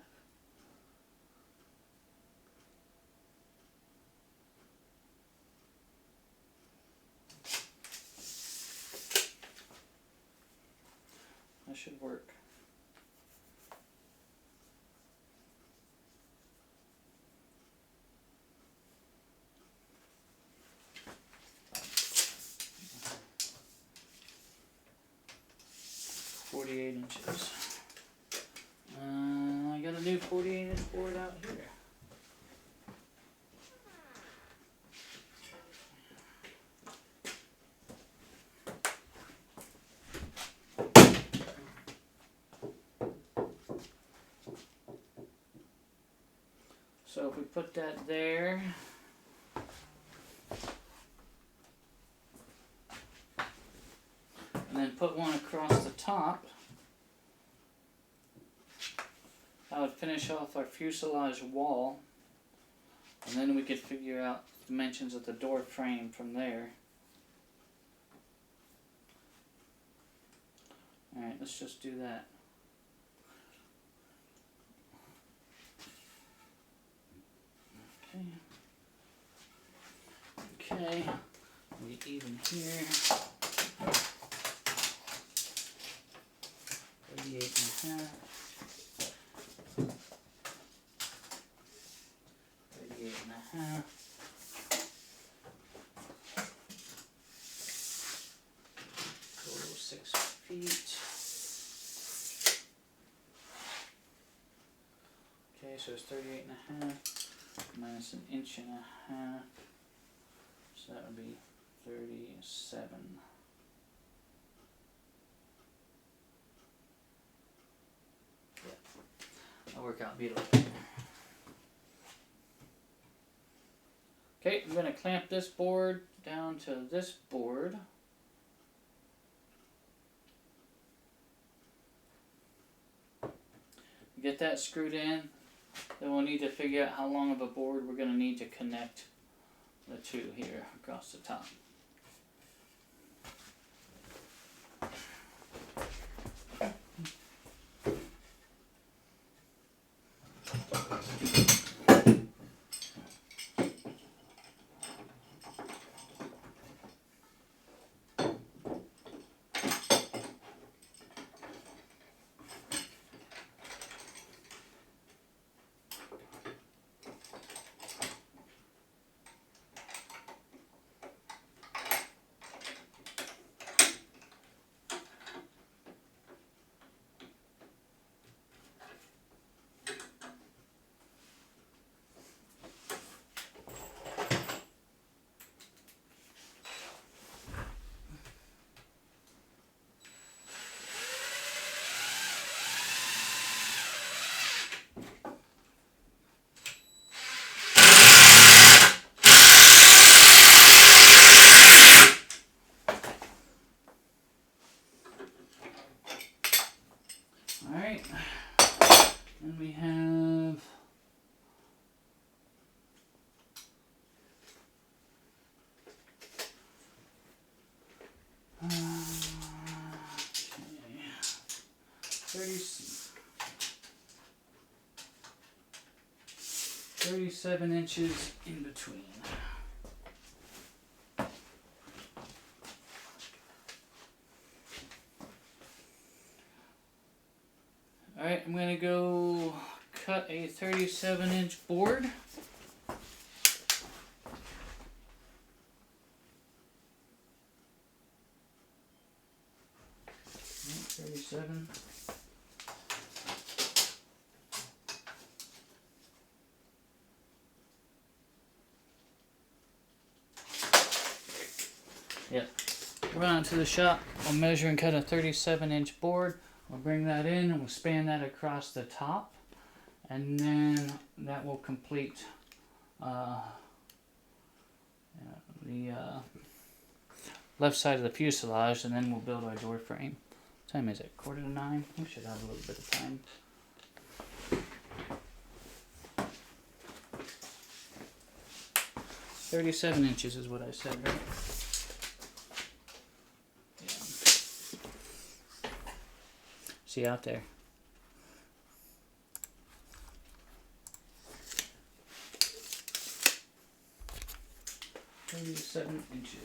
That should work. .48 inches. I got a new 48-inch board out here. So if we put that there, and then put one across the top, that would finish off our fuselage wall, and then we could figure out dimensions of the door frame from there. Alright, let's just do that. Okay, we even here. 38.5. 38.5. Total 6 feet. Okay, so it's 38.5 minus 1.5 inches. So that would be 37. Yeah, that'll work out beautiful. Okay, I'm going to clamp this board down to this board. Get that screwed in. Then we'll need to figure out how long of a board we're going to need to connect the two here across the top. Alright, and we have okay, 37 inches in between. Alright, I'm going to go cut a 37-inch board. 37. Yep. Run out to the shop. I'll measure and cut a 37-inch board. We'll bring that in and we'll span that across the top, and then that will complete the left side of the fuselage, and then we'll build our door frame. What time is it? 8:45? We should have a little bit of time. $37 is what I said, right? Yeah. See you out there. 37 inches.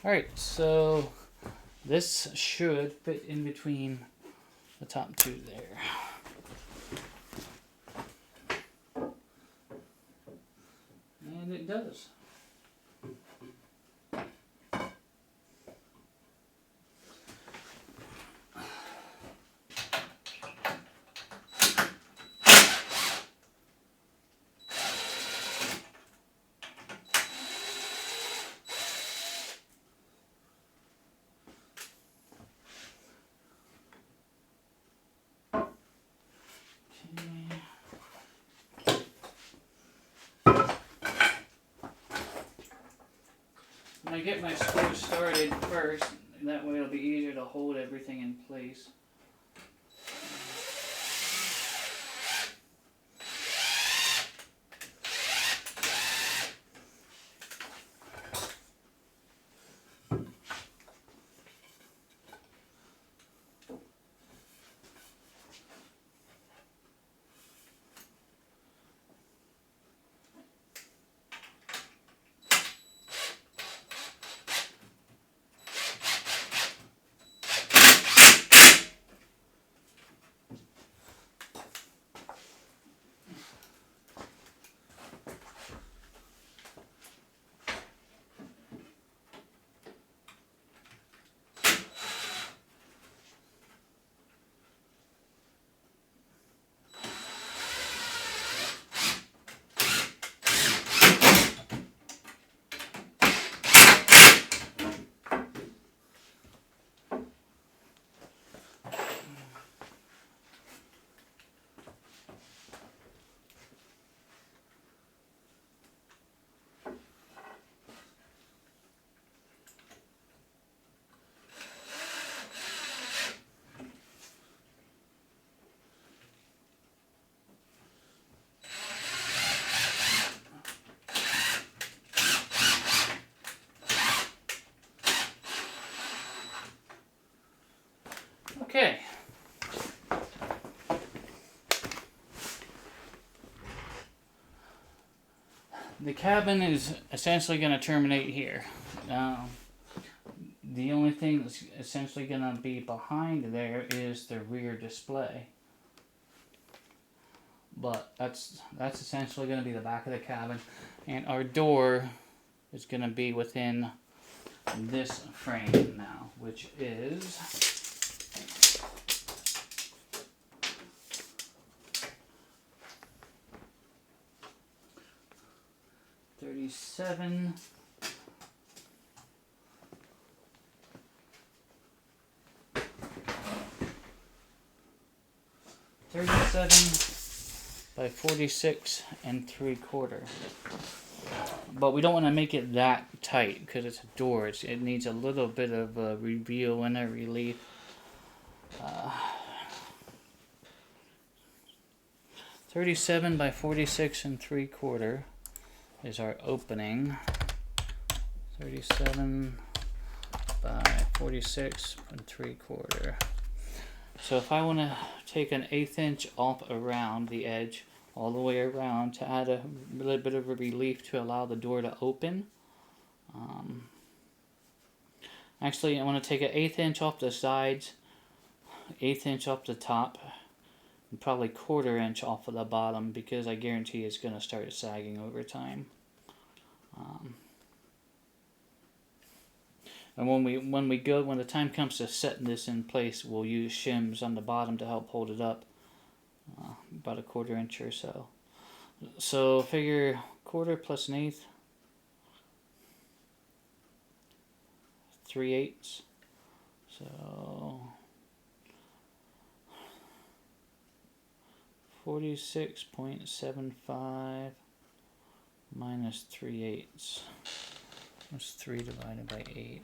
Alright, so this should fit in between the top two there. And it does. I get my screws started first, and that way it'll be easier to hold everything in place. cabin is essentially going to terminate here. The only thing that's essentially going to be behind there is the rear display. But that's essentially going to be the back of the cabin. And our door is going to be within this frame now, which is 37 by 46 3/4. But we don't want to make it that tight because it's a door. It needs a little bit of a reveal and a relief. 37 by 46 3/4 is our opening. 37 by 46 3/4. So if I want to take an 1/8 inch off around the edge, all the way around, to add a little bit of a relief to allow the door to open. Actually, I want to take an 1/8 inch off the sides, 1/8 inch off the top, and probably 1/4 inch off of the bottom, because I guarantee it's going to start sagging over time. And when the time comes to setting this in place, we'll use shims on the bottom to help hold it up, about 1/4 inch or so. So figure 1/4 plus 1/8, 3/8. So 46.75 minus 3/8. What's 3 divided by 8?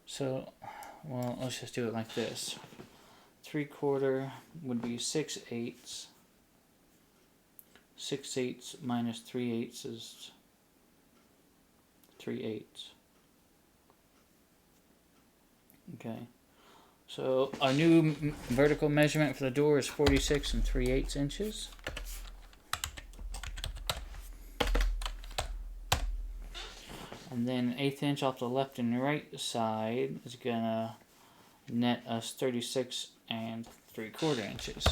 So, well, let's just do it like this. 3/4 would be 6/8. 6/8 minus 3/8 is 3/8. Okay. So our new vertical measurement for the door is 46 3/8 inches. And then 1/8 inch off the left and right side is gonna net us 36 3/4 inches.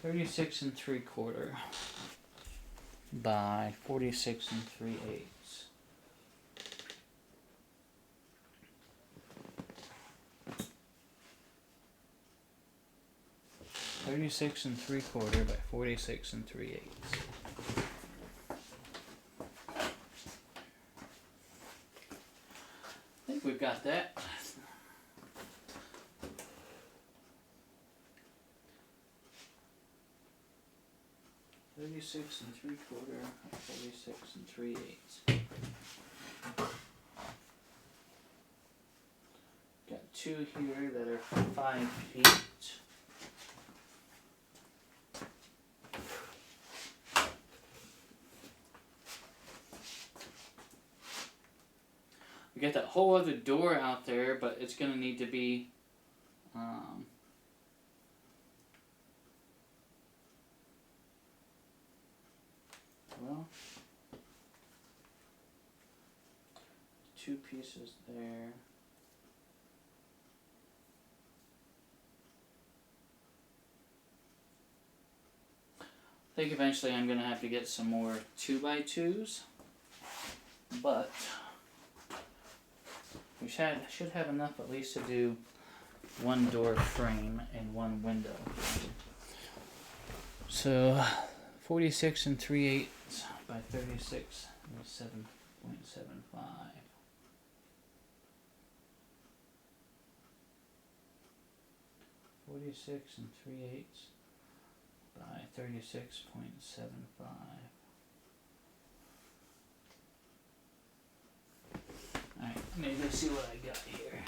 (36 3/4 by 46 3/8. 36 3/4 by 46 3/8. I think we've got that. (36 3/4 by 46 3/8). Got two here that are 5 feet. We got that whole other door out there, but it's going to need to be well, 2 pieces there. I think eventually I'm going to have to get some more 2x2s, but we should have enough at least to do one door frame and one window. So 46 3/8 by 36 is 7.75. (46 3/8 by 36.75). Alright, let me go see what I got here.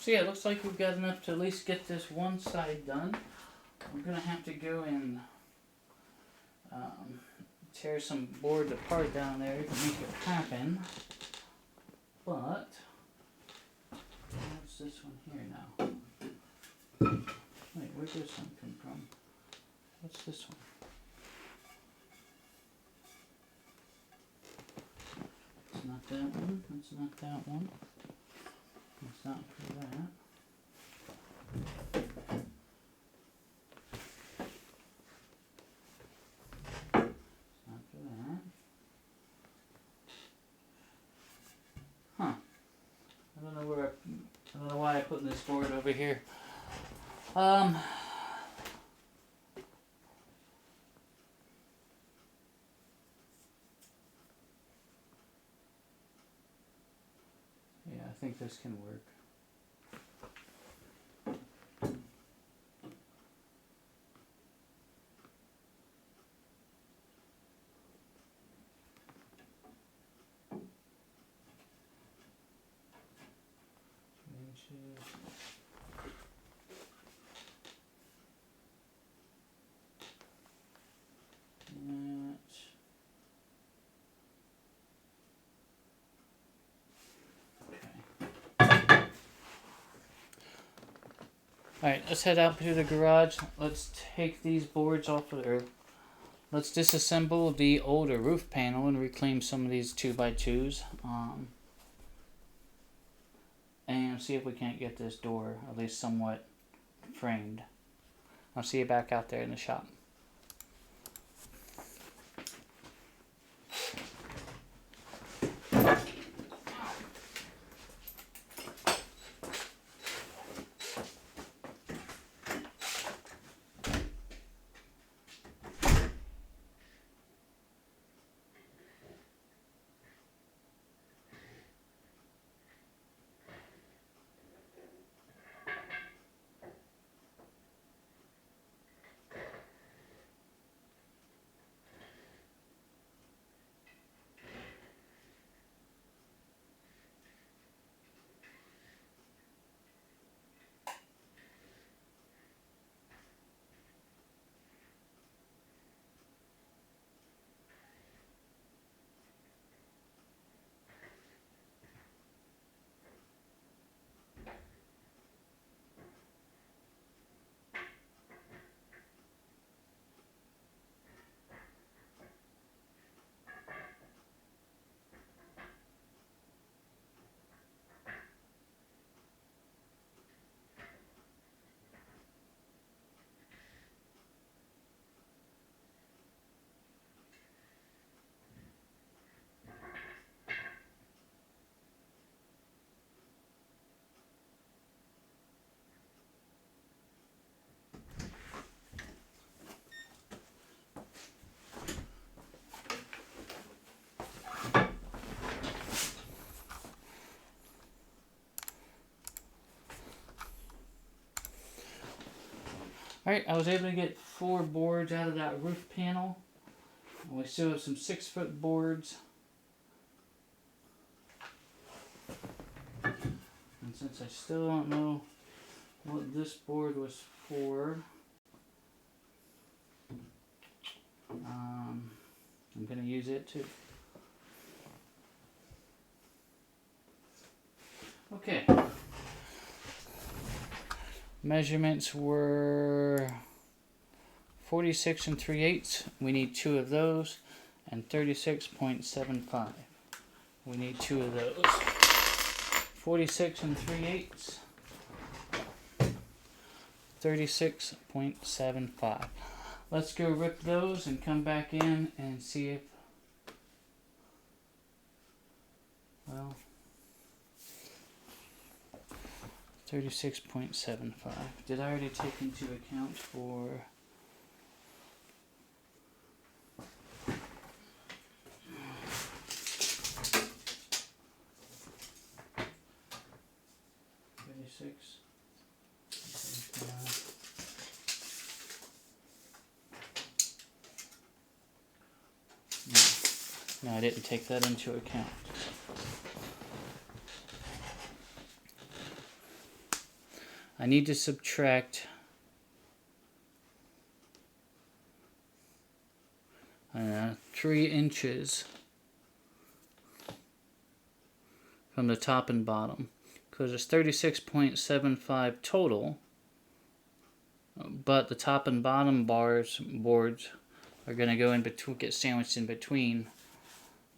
So yeah, it looks like we've got enough to at least get this one side done. We're gonna have to go and tear some boards apart down there to make it happen. But what's this one here now? Wait, where does this one come from? What's this one? It's not that one. That's not that one. It's not for that. It's not for that. Huh. I don't know where I don't know why I put this board over here. Yeah, I think this can work. Alright, let's head out to the garage. Let's take these boards off of there. Let's disassemble the older roof panel and reclaim some of these 2x2s. And see if we can't get this door at least somewhat framed. I'll see you back out there in the shop. Alright, I was able to get 4 boards out of that roof panel. We still have some 6-foot boards. And since I still don't know what this board was for, I'm going to use it too. Okay. Measurements were 46 3/8. We need 2 of those, and 36.75. We need 2 of those. 46 3/8. 36.75. Let's go rip those and come back in and see if, well, 36.75. Did I already take into account for No, I didn't take that into account. I need to subtract 3 inches from the top and bottom, because it's 36.75 total, but the top and bottom boards are going to go in between, get sandwiched in between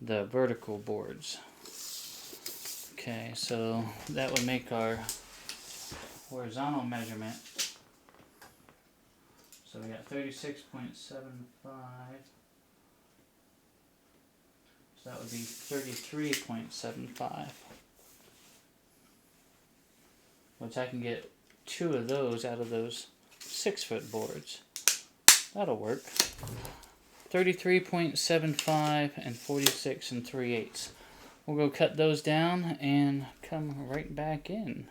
the vertical boards. Okay, so that would make our horizontal measurement. So we got 36.75. So that would be 33.75. Which I can get 2 of those out of those 6-foot boards. That'll work. 33.75 and 46 3/8. We'll go cut those down and come right back in.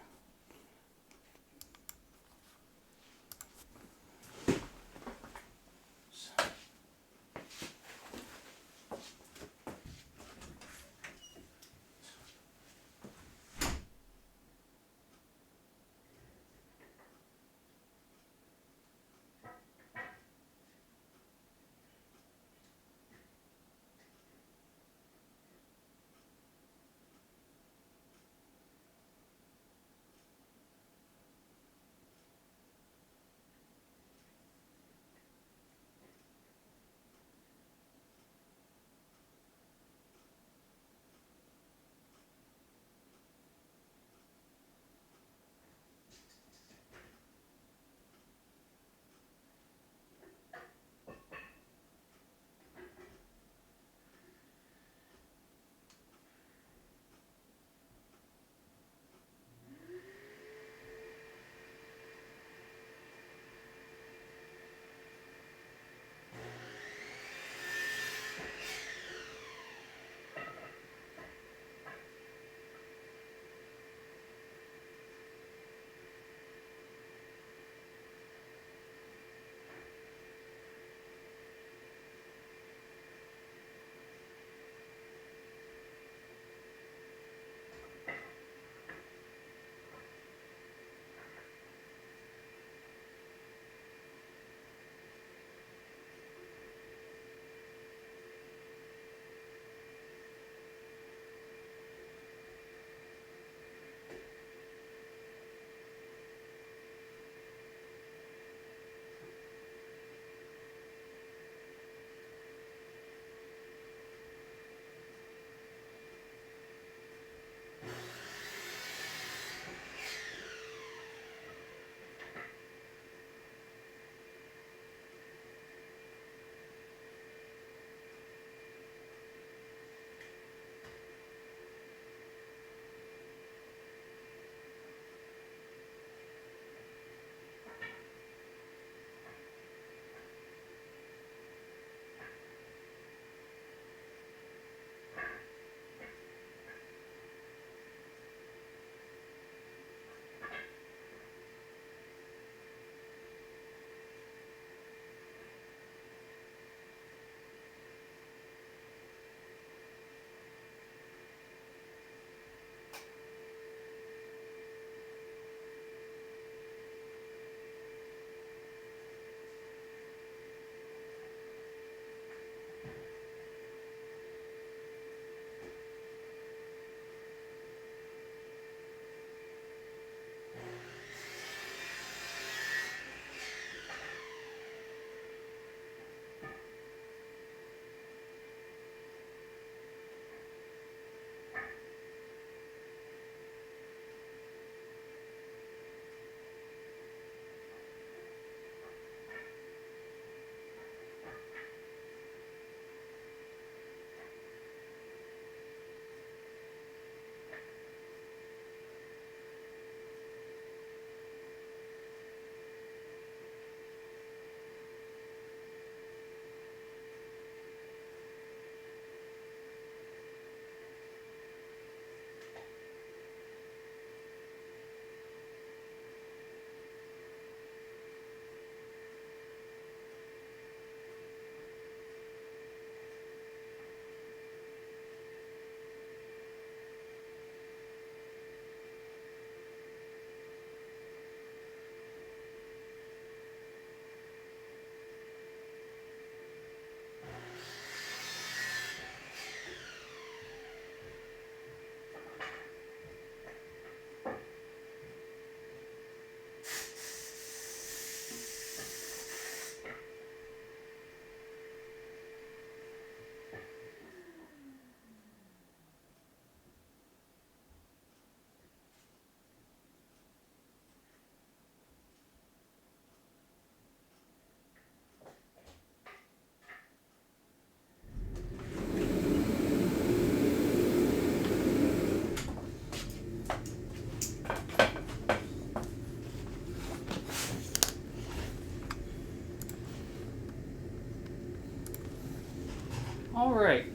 All right.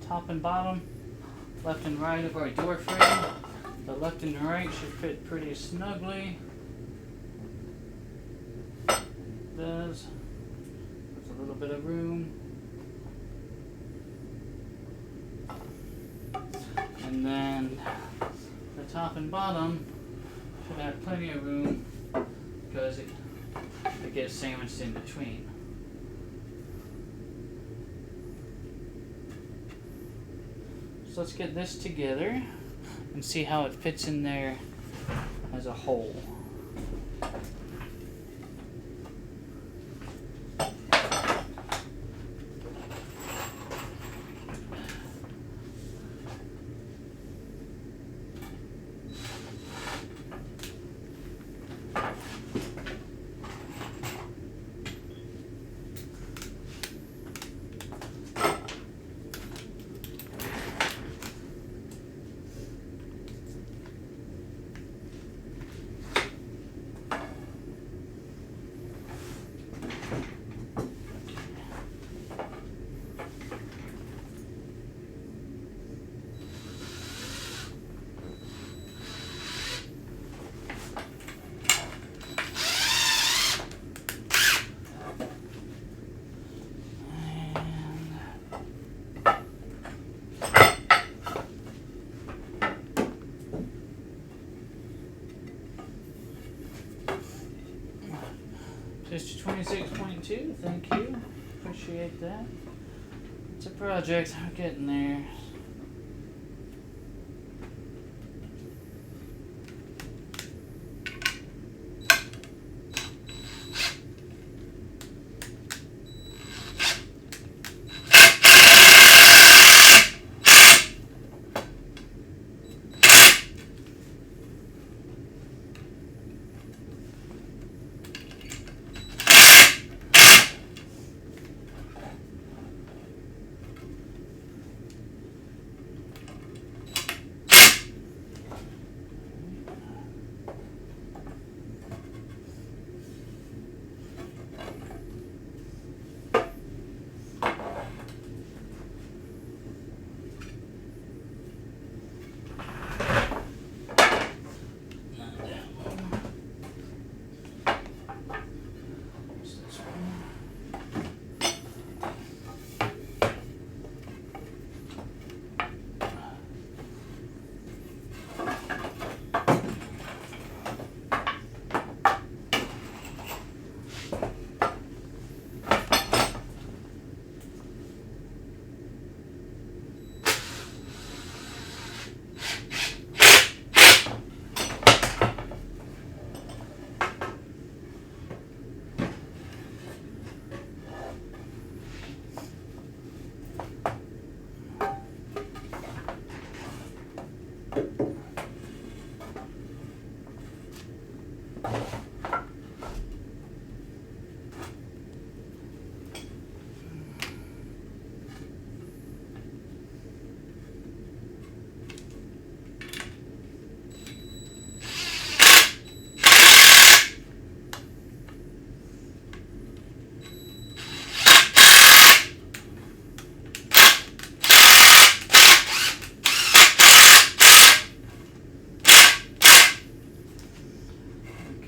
Top and bottom, left and right of our door frame. The left and the right should fit pretty snugly. It does. There's a little bit of room. And then the top and bottom should have plenty of room because it gets sandwiched in between. So let's get this together and see how it fits in there as a whole. Just 26.2, thank you. Appreciate that. It's a project, I'm getting there.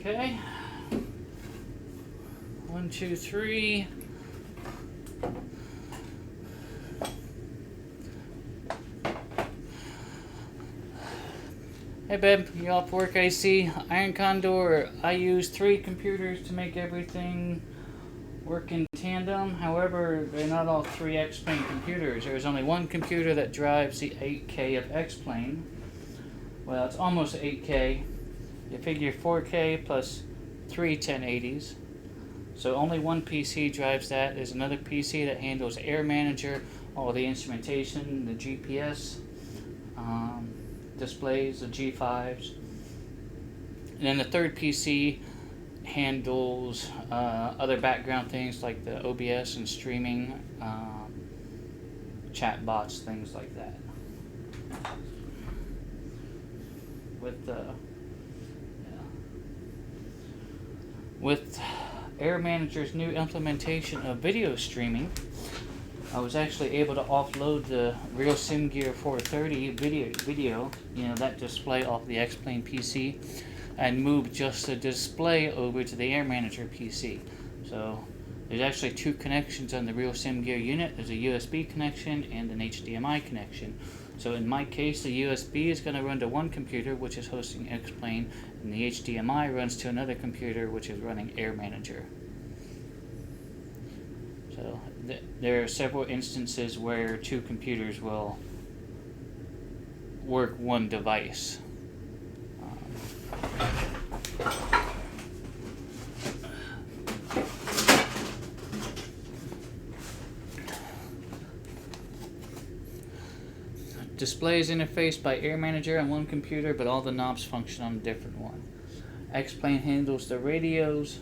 Okay. 1, 2, 3. Hey babe, you off work I see. Iron Condor, I use 3 computers to make everything work in tandem. However, they're not all 3 X-Plane computers. There's only one computer that drives the 8K of X-Plane. Well, it's almost 8K. You figure 4K plus 3 1080s. So only one PC drives that. There's another PC that handles Air Manager, all the instrumentation, the GPS, displays, the G5s. And then the third PC handles other background things like the OBS and streaming, chat bots, things like that. With Air Manager's new implementation of video streaming, I was actually able to offload the real SimGear 430 video, that display off the X-Plane PC, and move just the display over to the Air Manager PC. So there's actually two connections on the real SimGear unit. There's a USB connection and an HDMI connection. So in my case, the USB is going to run to one computer, which is hosting X-Plane, and the HDMI runs to another computer, which is running Air Manager. So there are several instances where two computers will work one device. Display is interfaced by Air Manager on one computer, but all the knobs function on a different one. X-Plane handles the radios.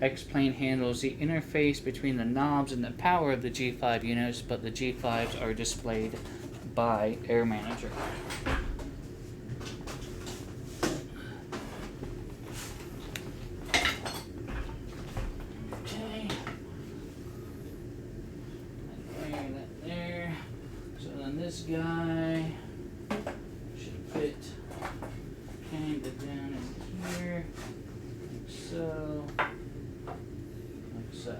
X-Plane handles the interface between the knobs and the power of the G5 units, but the G5s are displayed by Air Manager. Okay. That there. So then this guy should fit kind of down in here, like so. So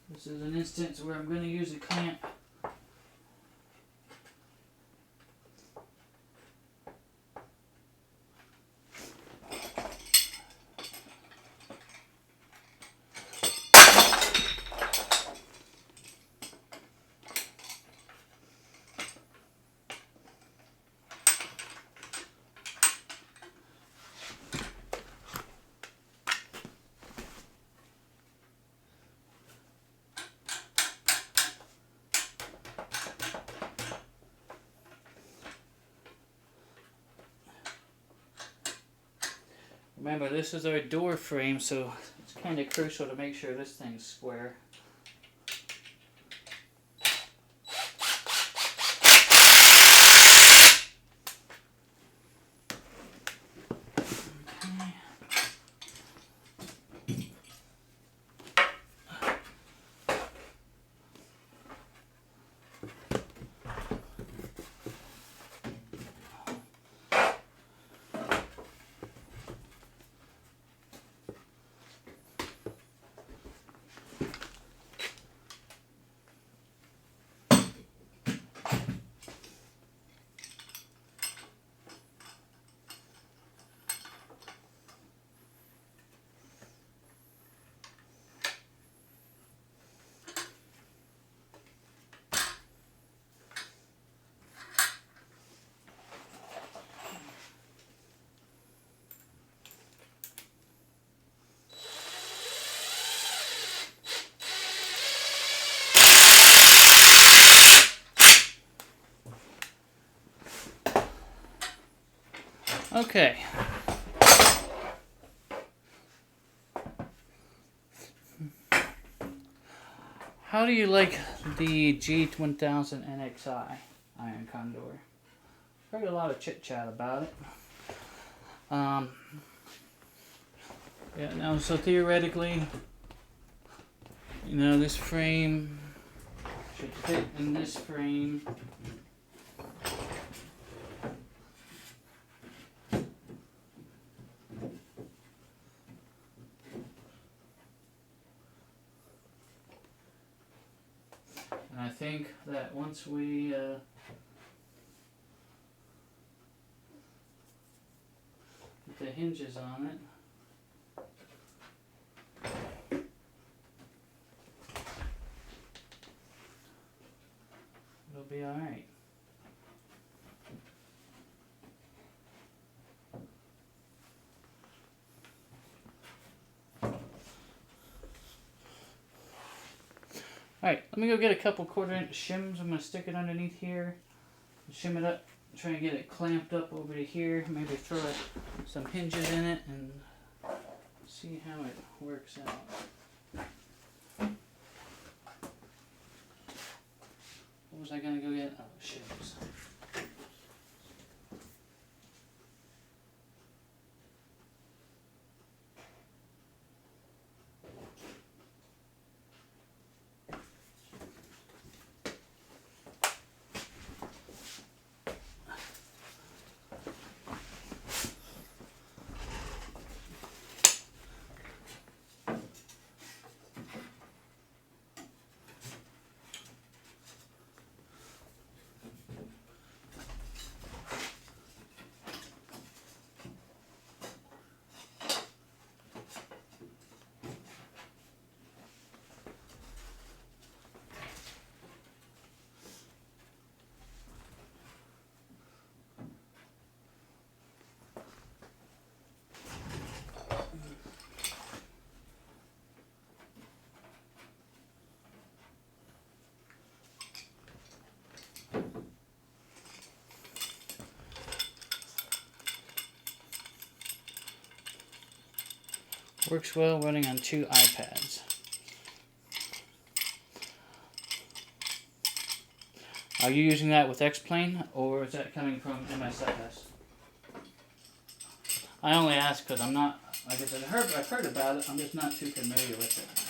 this is an instance where I'm going to use a clamp. Remember, this is our door frame, so it's kind of crucial to make sure this thing's square. Okay. How do you like the G1000 NXI iron condor? Heard a lot of chit chat about it. Yeah, now so theoretically, this frame should fit in this frame. think that once we put the hinges on it, it'll be alright. Alright, let me go get a couple 1/4 inch shims. I'm going to stick it underneath here, shim it up, try and get it clamped up over to here, maybe throw some hinges in it and see how it works out. What was I going to go get? Oh, shims. Works well running on 2 iPads. Are you using that with X-Plane, or is that coming from MSFS? I only ask because I'm not, like I said, I've heard about it, I'm just not too familiar with it.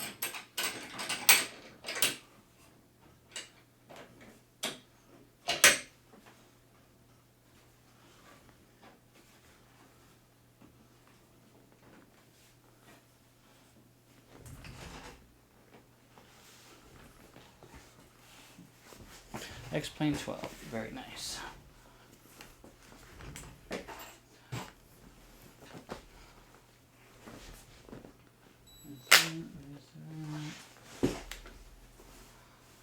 X-Plane 12, very nice.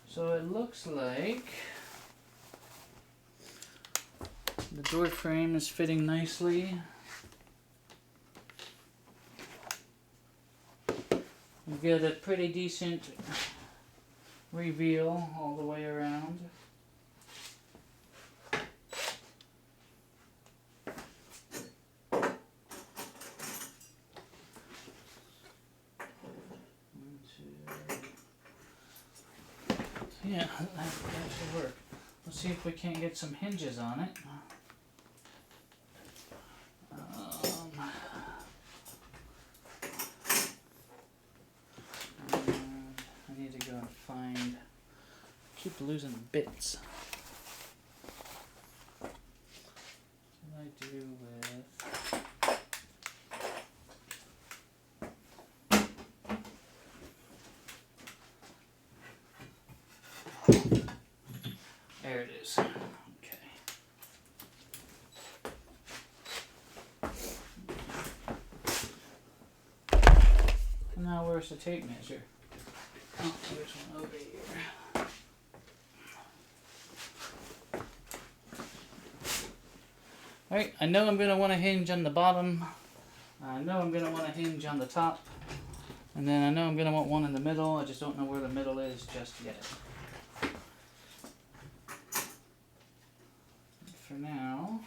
So it looks like the door frame is fitting nicely. We get a pretty decent reveal all the way around. Yeah, that should work. Let's see if we can't get some hinges on it. I need to go and find. Keep losing bits. What do I do with? There it is. Okay. Now where's the tape measure? Oh, there's one over here. Alright, I know I'm going to want a hinge on the bottom. I know I'm going to want a hinge on the top. And then I know I'm going to want one in the middle. I just don't know where the middle is just yet. For now,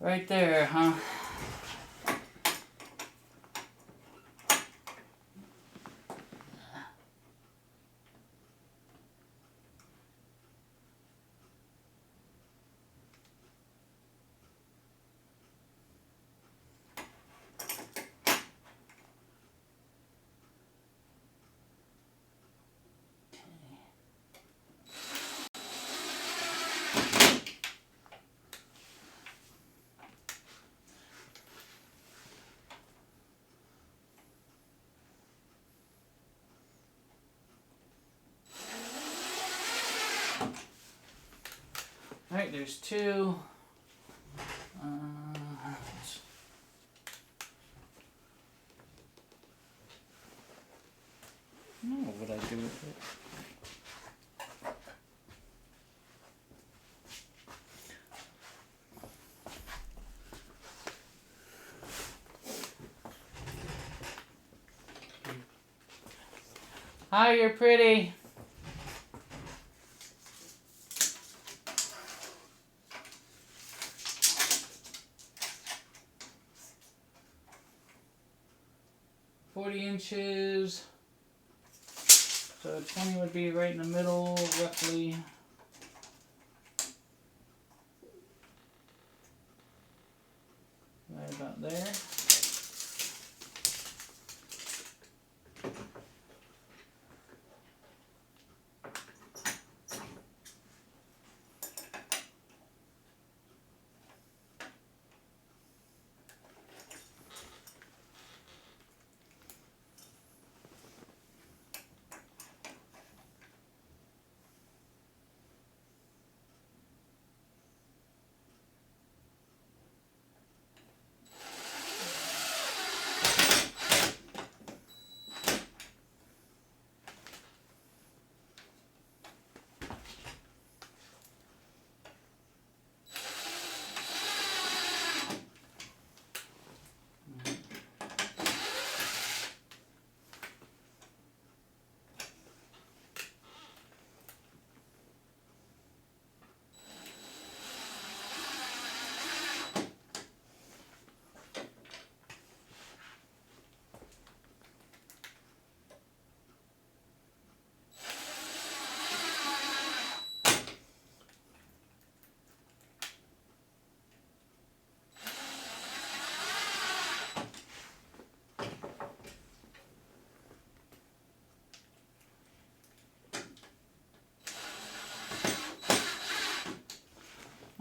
Right there, huh? Alright, there's two. I don't know what I do with it. Hi, you're pretty. Inches. So 20 would be right in the middle, roughly. Right about there.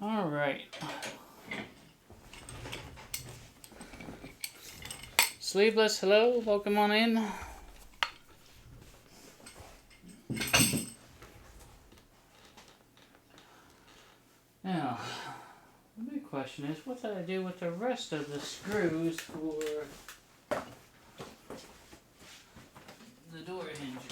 All right. Sleeveless, hello, welcome on in. Now, the big question is, what did I do with the rest of the screws for the door hinges?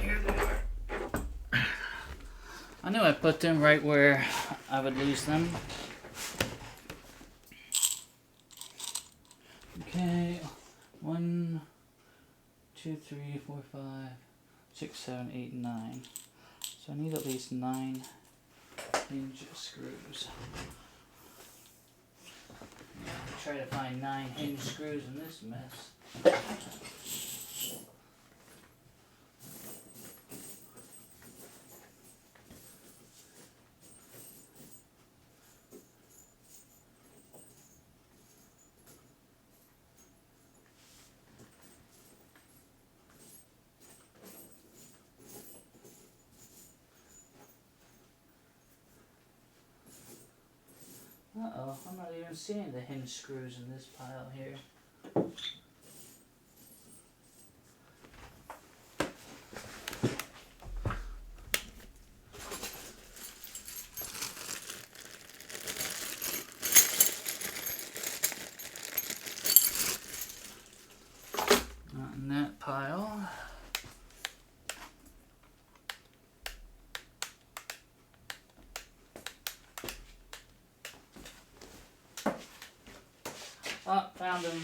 Here they are. I knew I put them right where I would lose them. Okay, 1, 2, 3, 4, 5, 6, 7, 8, 9. So I need at least 9 hinge screws. Try to find 9 hinge screws in this mess. Uh-oh, I'm not even seeing the hinge screws in this pile here. found them.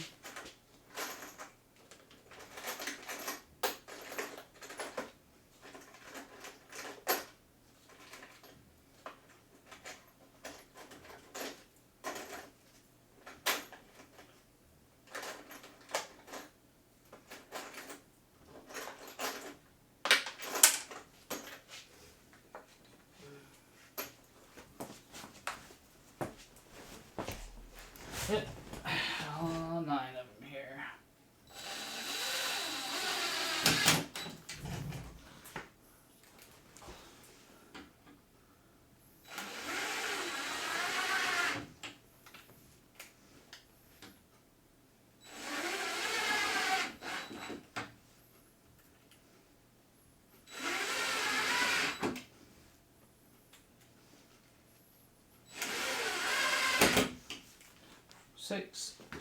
Yep, all 9 of them here.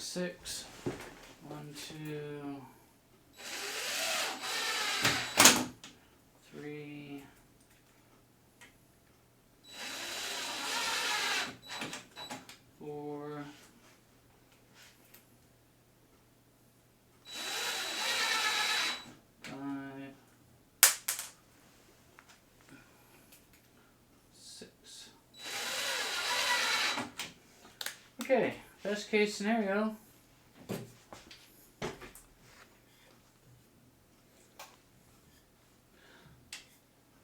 Six, 1, 2, 3, 4, 5, 6. Okay. Best case scenario, I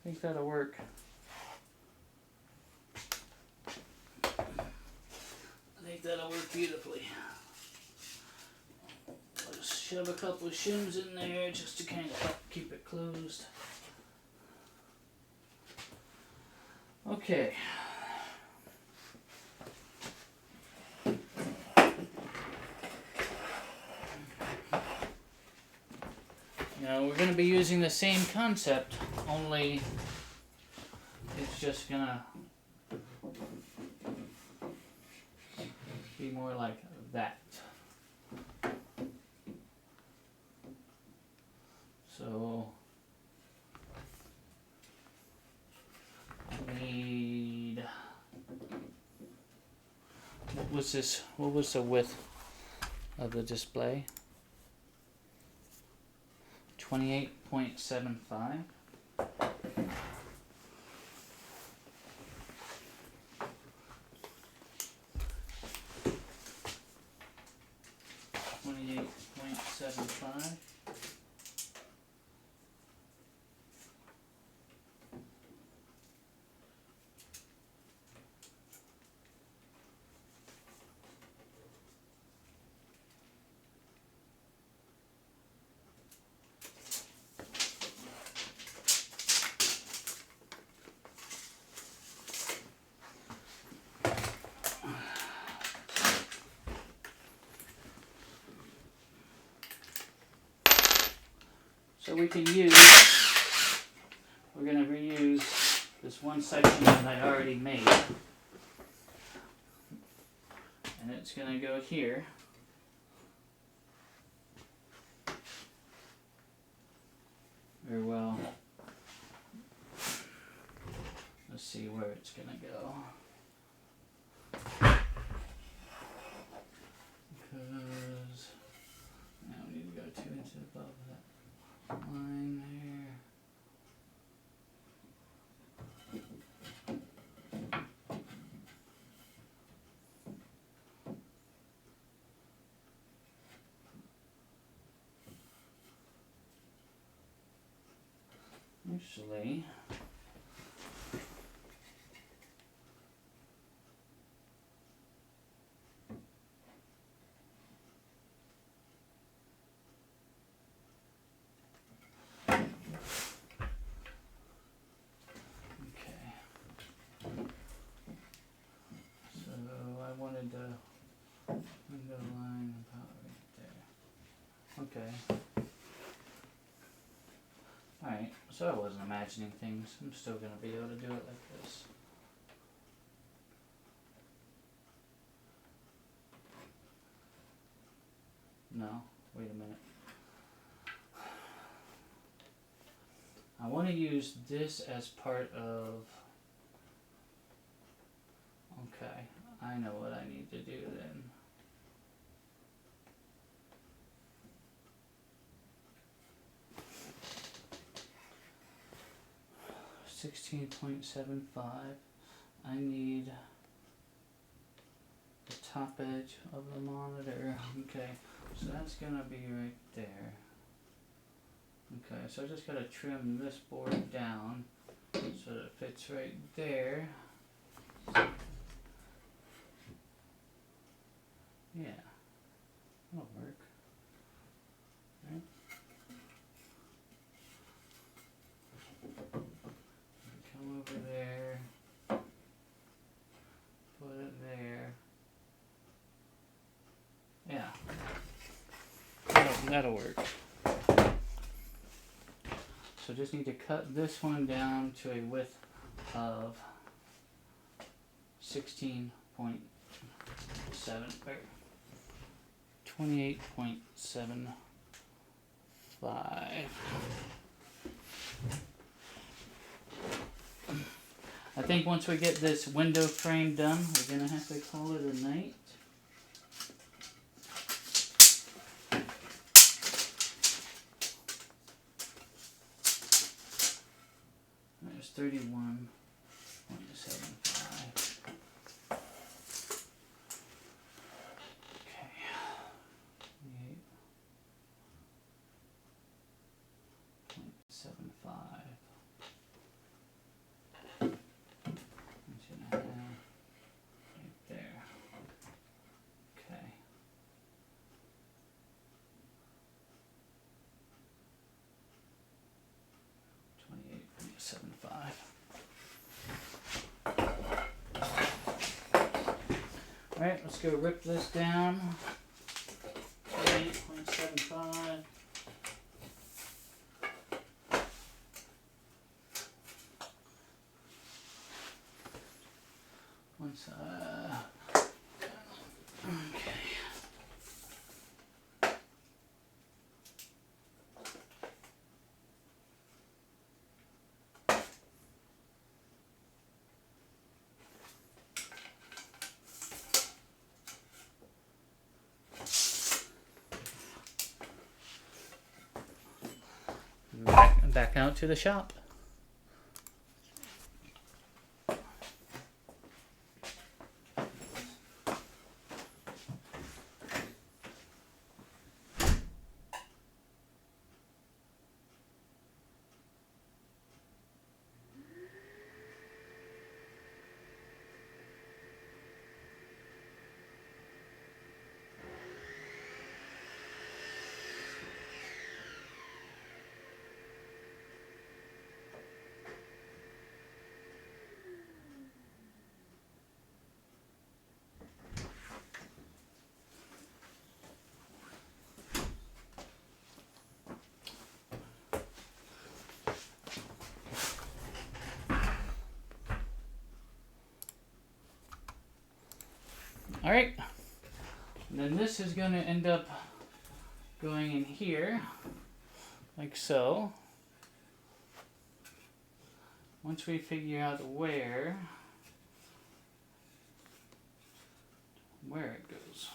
think that'll work. I think that'll work beautifully. I'll just shove a couple of shims in there just to kind of help keep it closed. Okay. Now we're going to be using the same concept, only it's just going to be more like that. So I need, what was this? What was the width of the display? 28.75. So we can use, we're going to reuse this one section that I already made. And it's going to go here. Very well. Let's see where it's going to go. Because now we need to go 2 inches above that line there. Actually, the window line about right there. Okay. Alright, so I wasn't imagining things. I'm still going to be able to do it like this. No, wait a minute. I want to use this as part of... Okay, I know what I need to do then. 16.75. I need the top edge of the monitor. Okay, so that's gonna be right there. Okay, so I just gotta trim this board down so that it fits right there. Yeah, that'll work. Right? Come over there, put it there. Yeah, that'll work. So just need to cut this one down to a width of 16.7 or 28.75. I think once we get this window frame done, we're gonna have to call it a night. There's 31.75. Okay. 28.75. Right there. Okay. 28.75. Alright, let's go rip this down. 28.75. Once okay. Back out to the shop. Alright, and then this is going to end up going in here, like so. Once we figure out where it goes.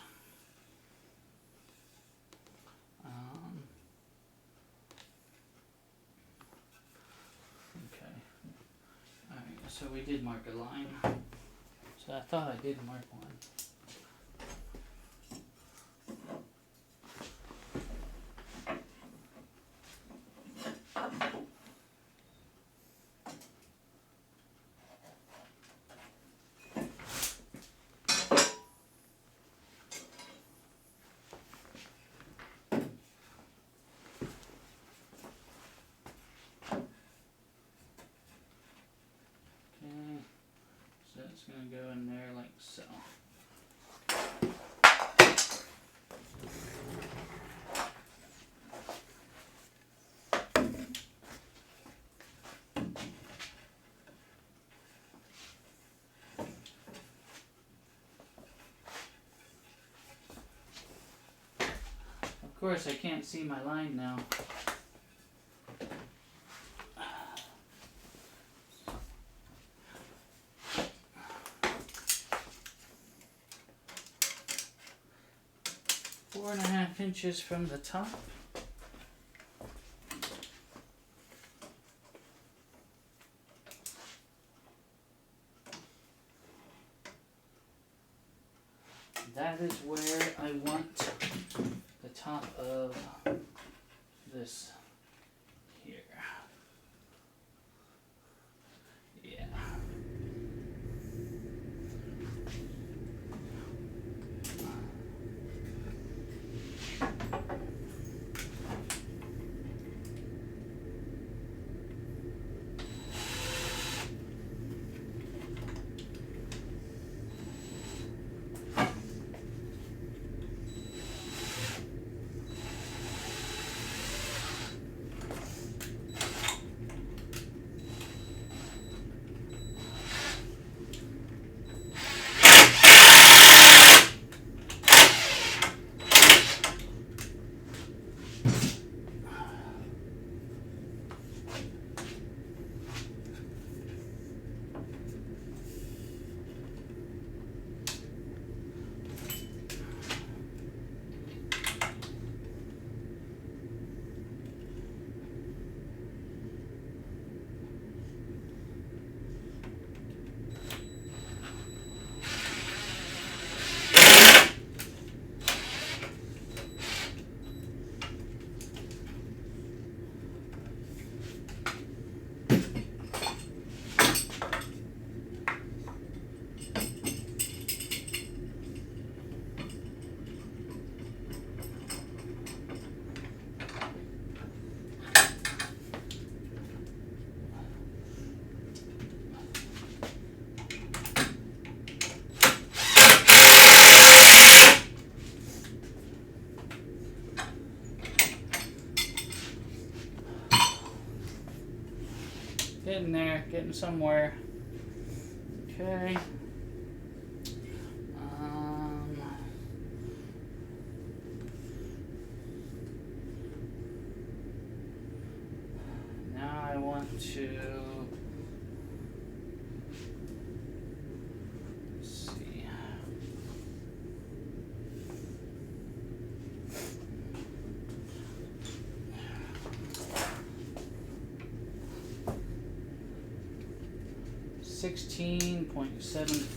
Okay, alright, so we did mark a line. So I thought I did mark one. So it's going to go in there like so. Of course, I can't see my line now. 4.5 inches from the top. that is where I want the top of this here. Yeah. Getting there, getting somewhere. Okay. Now I want to see. $16.75.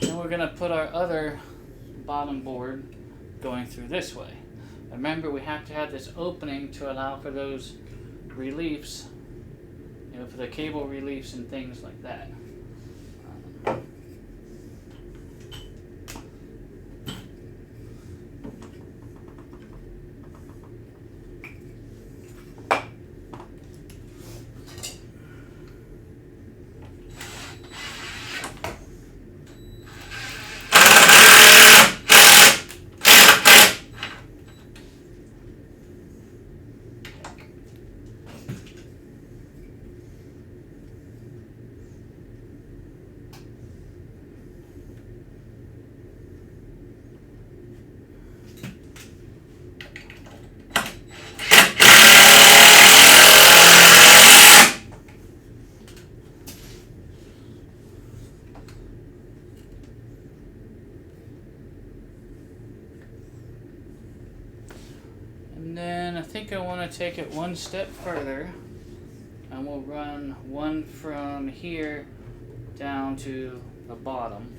Then we're going to put our other bottom board going through this way. Remember, we have to have this opening to allow for those reliefs, you know, for the cable reliefs and things like that. And then I think I want to take it one step further, and we'll run one from here down to the bottom.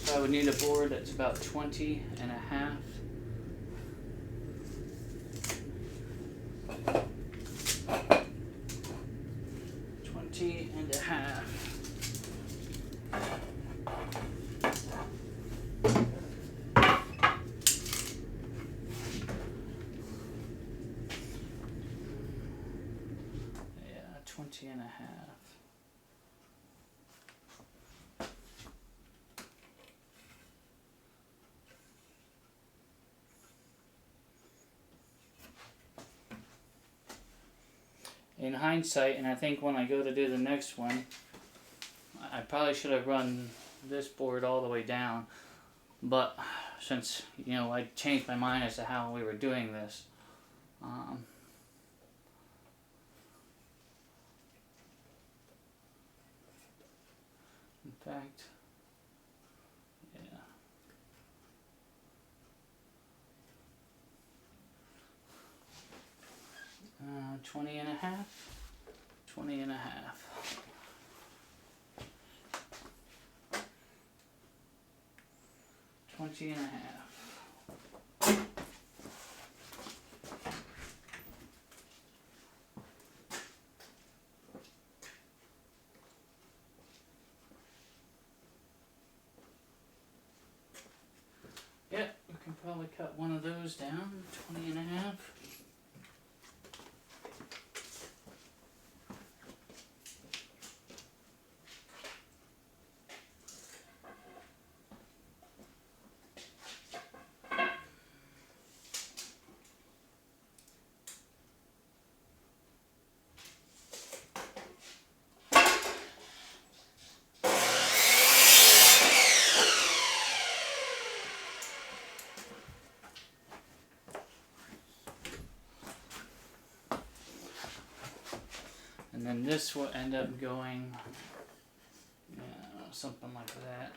So I would need a board that's about 20 and a half. And a half. Yeah, 20 and a half. In hindsight, and I think when I go to do the next one, I I probably should have run this board all the way down, but since, you know, I changed my mind as to how we were doing this. In fact, yeah. 20 and a half. 20 and a half. And a half. Yep, we can probably cut one of those down. 20 and a half. And then this will end up going, something like that.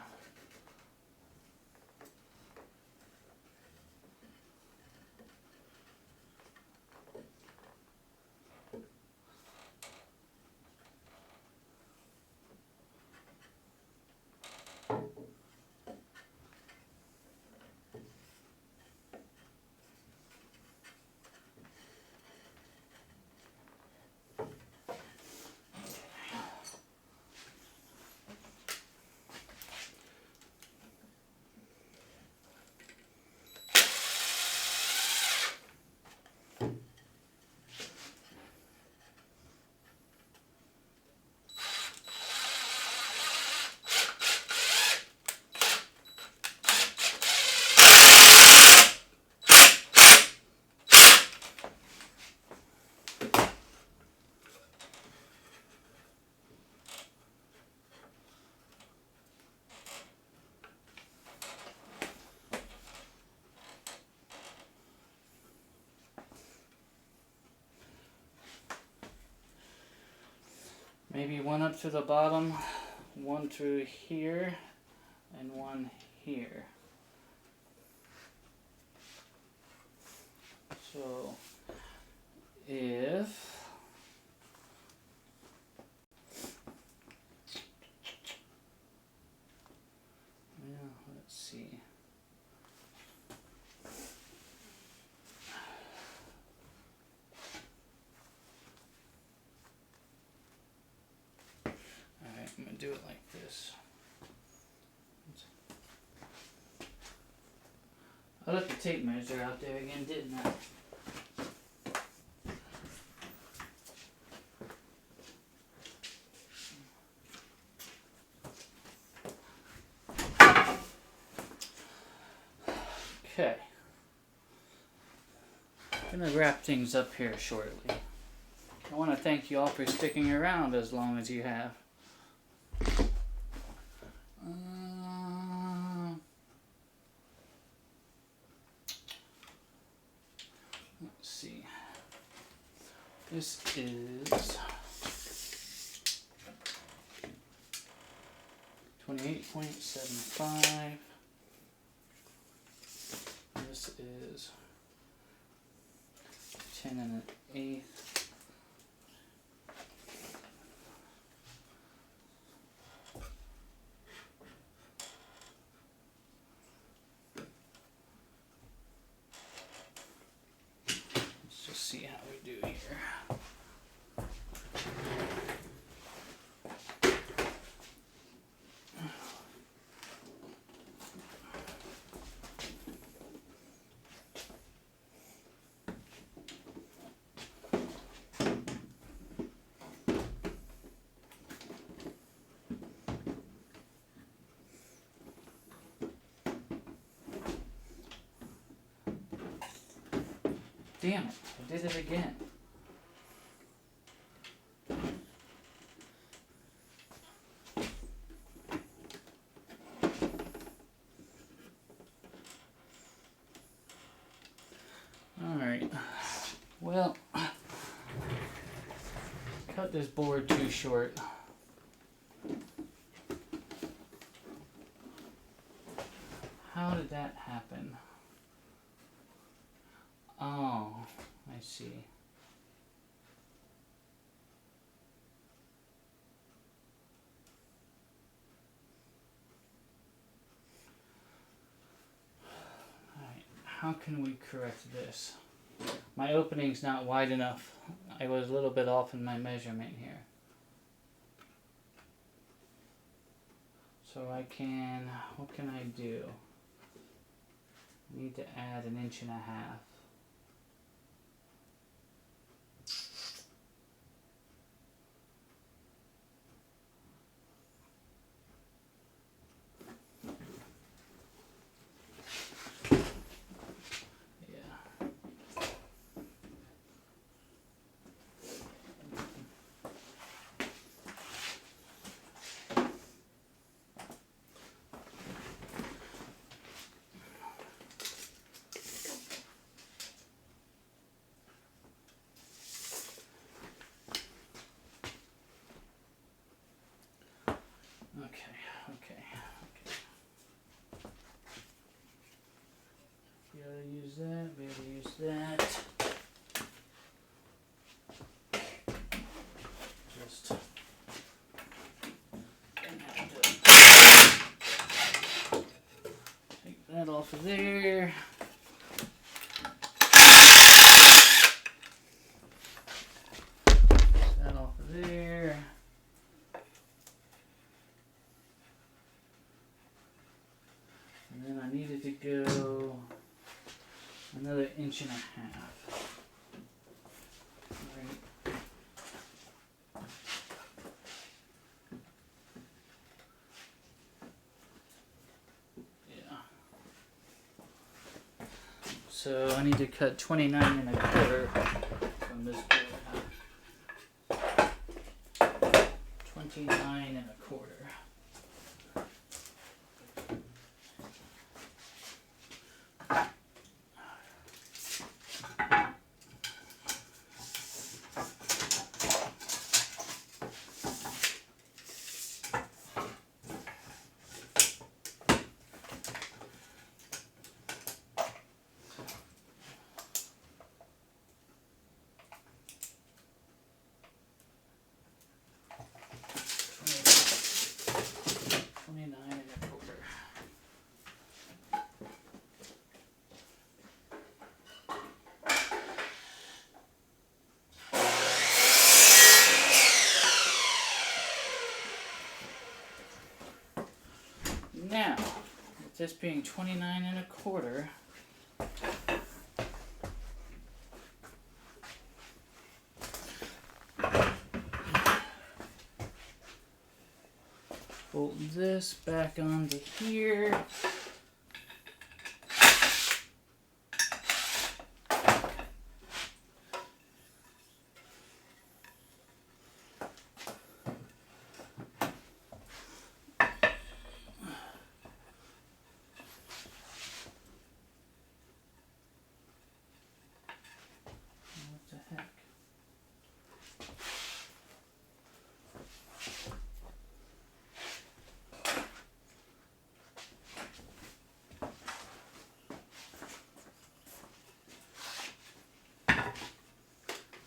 Maybe one up to the bottom, one through here, and one here. So if let's see. Alright, I'm gonna do it like this. I left the tape measure out there again, didn't I? Okay. I'm gonna wrap things up here shortly. I want to thank you all for sticking around as long as you have. Let's see. This is 28.75. This is 10 1/8. Let's just see how we do here. Damn it, I did it again. cut this board too short. How did that happen? Oh, I see. Alright, how can we correct this? My opening's not wide enough. I was a little bit off in my measurement here. So I can, what can I do? I need to add 1.5 inches. Okay. Be able to use that, be able to use that. Just take that off of there. That off of there. And then I needed to go another 1.5 inches. Right. Yeah. So I need to cut 29.25 from this board. 29.25. Now, with this being 29.25, bolt this back onto here.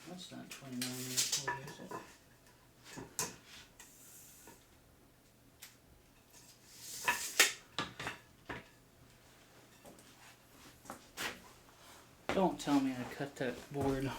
That's not 29.25, is it? Don't tell me I cut that board.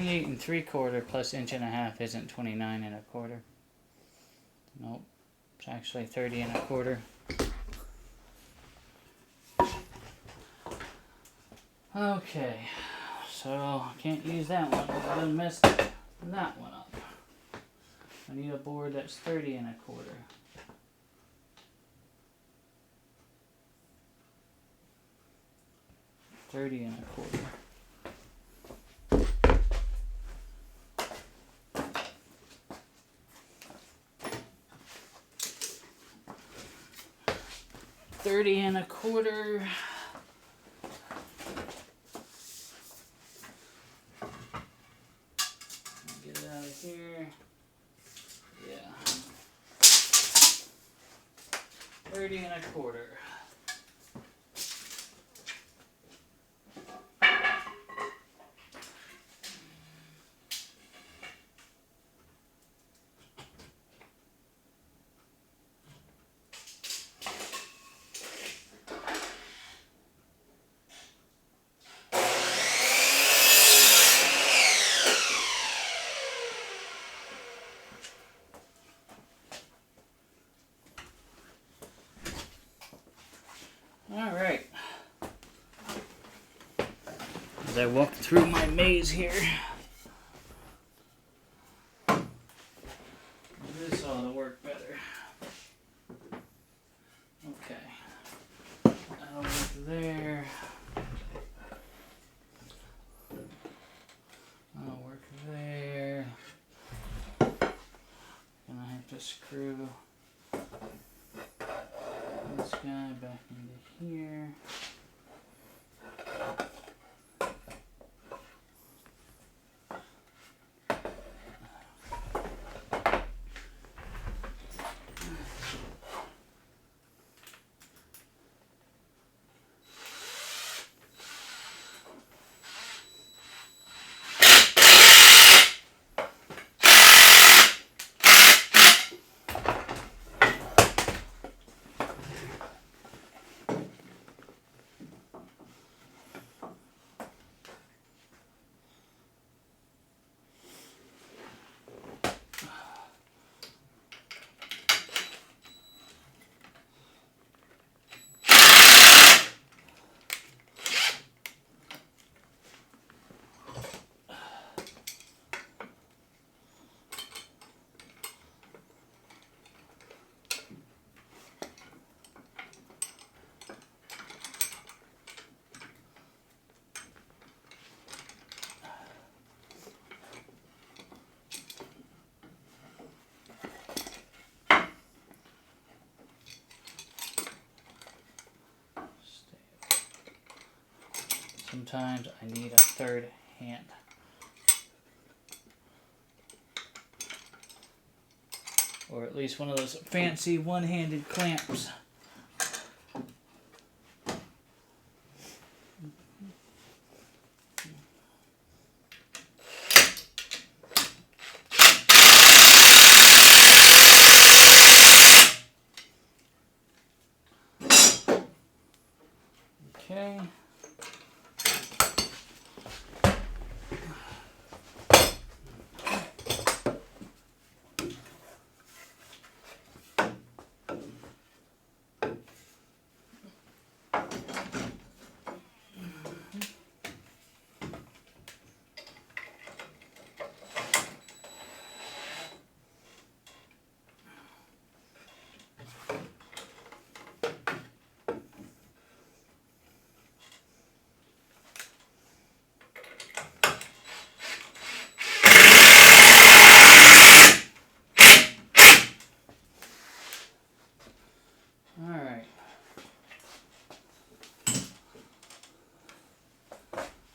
And 3/4 plus 1.5 inches isn't 29.25. Nope, it's actually 30.25. Okay, so I can't use that one. I done messed that one up. I need a board that's 30.25. 30.25. 30 1/4. Get it out of here. Yeah. 30 1/4. Alright. As I walk through my maze here, this ought to work better. Okay. That'll work there. That'll work there. Gonna have to screw this guy back into here. Sometimes I need a third hand. Or at least one of those fancy one-handed clamps. Okay.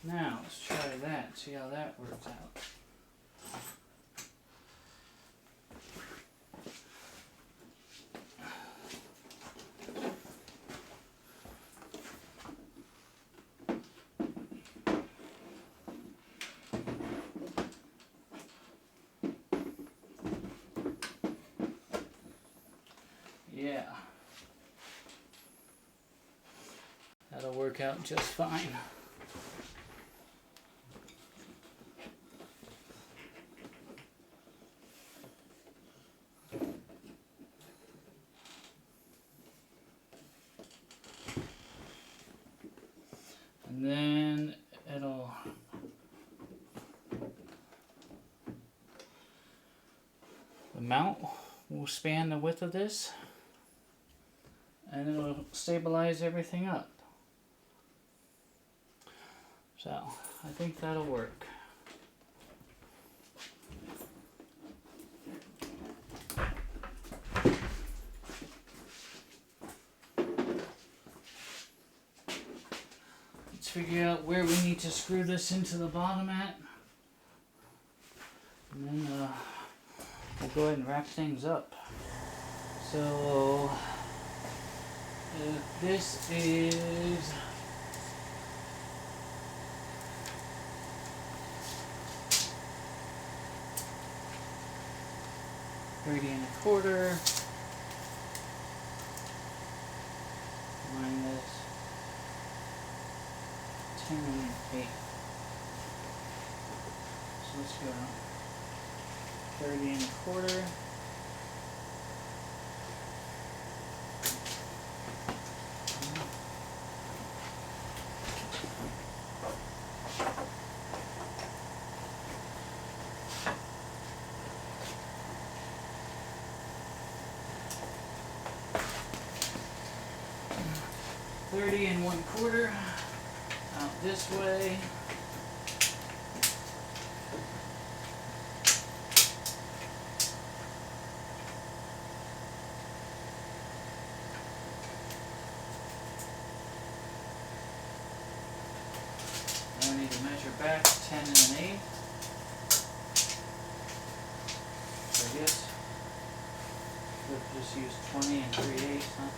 Now, let's try that, see how that works out. Yeah. That'll work out just fine. And then it'll the mount will span the width of this, and it'll stabilize everything up. So I think that'll work. figure out where we need to screw this into the bottom at. And then we'll go ahead and wrap things up. So this is 30 1/4 minus 10 1/8. So let's go 30 1/4. $30 1/4 out this way. Now we need to measure back 10 1/8. So I guess we'll just use 20 3/8, huh?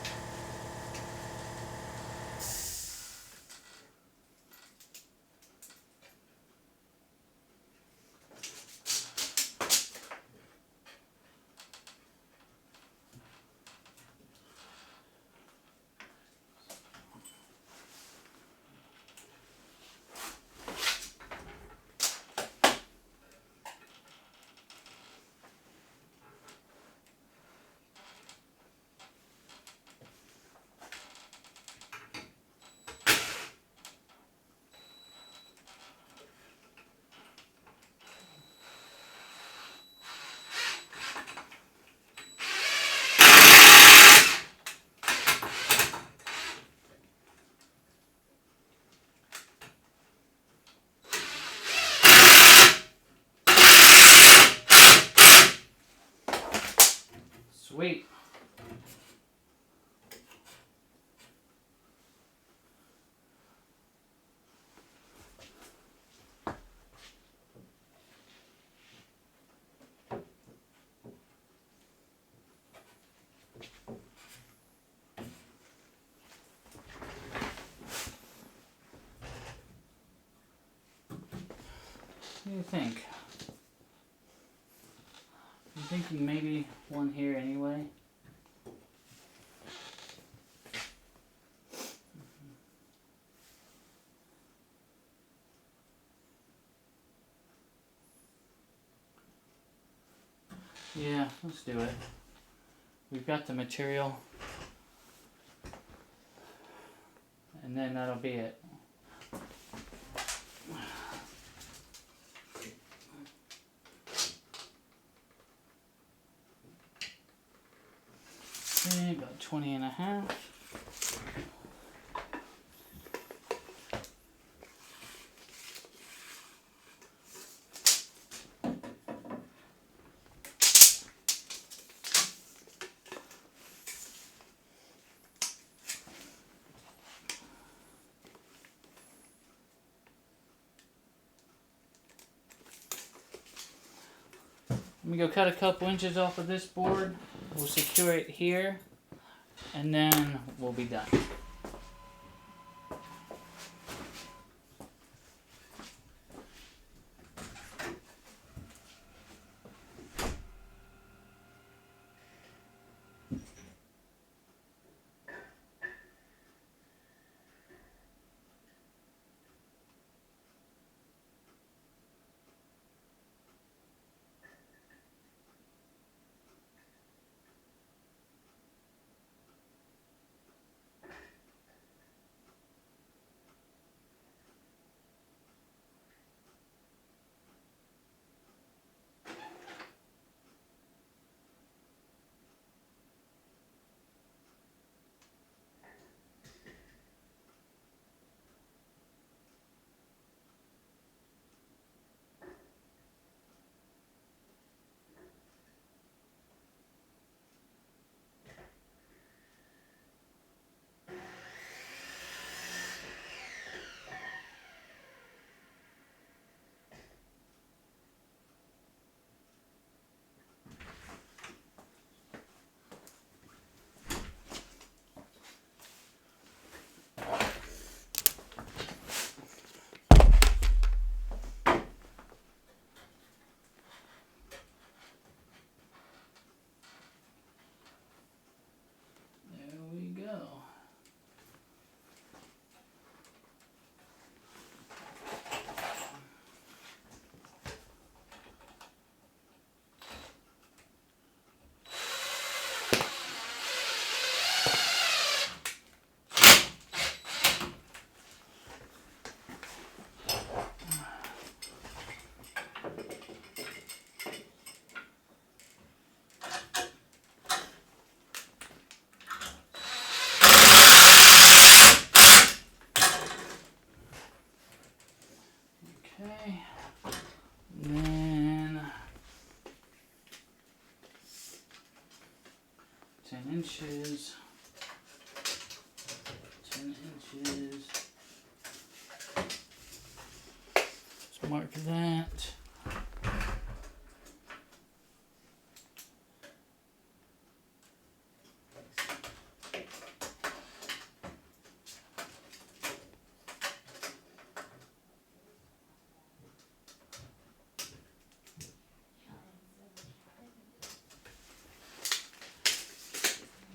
Sweet. What do you think? I'm thinking maybe one here anyway. Yeah, let's do it. We've got the material. And then that'll be it. Okay, about 20 1/2. Let me go cut a couple inches off of this board. We'll secure it here, and then we'll be done. inches. 10 inches. Let's mark that.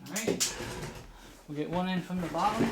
Alright, we'll get one in from the bottom.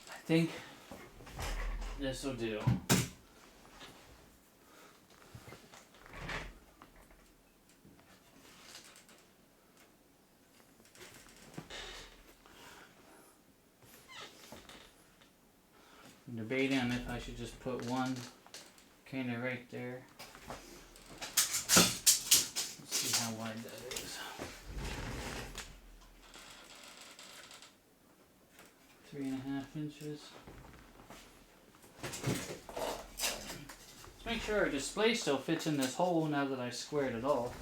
I think this will do. I'm debating on if I should just put one kind of right there. Let's see how wide that is. 3.5 inches. Let's make sure our display still fits in this hole now that I squared it all.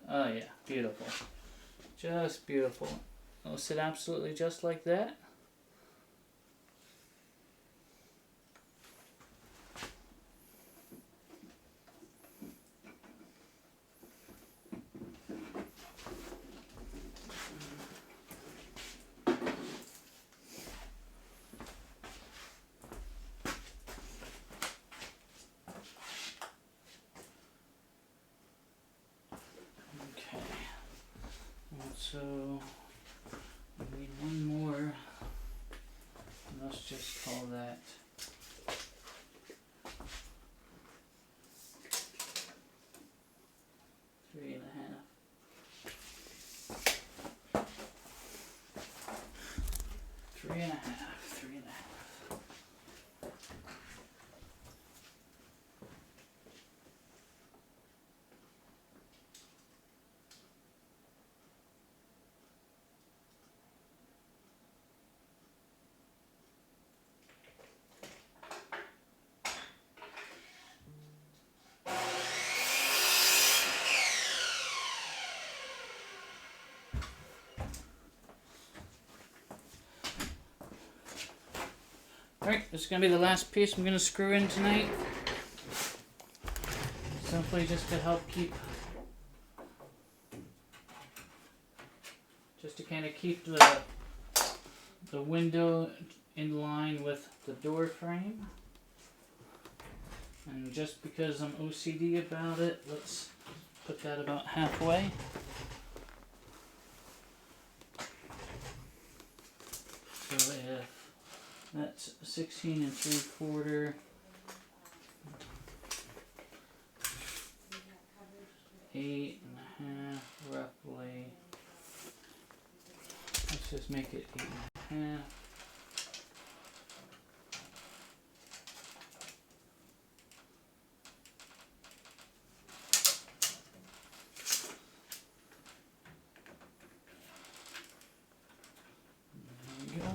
Oh yeah, beautiful. Just beautiful. It'll sit absolutely just like that. Okay. And so we need one more. Let's just call that 3.5. 3.5. 3.5. Alright, this is going to be the last piece I'm going to screw in tonight. Simply just to help keep, just to kind of keep the window in line with the door frame. And just because I'm OCD about it, let's put that about halfway. So if that's 16 3/4, 8.5 roughly. Let's just make it 8.5. There we go.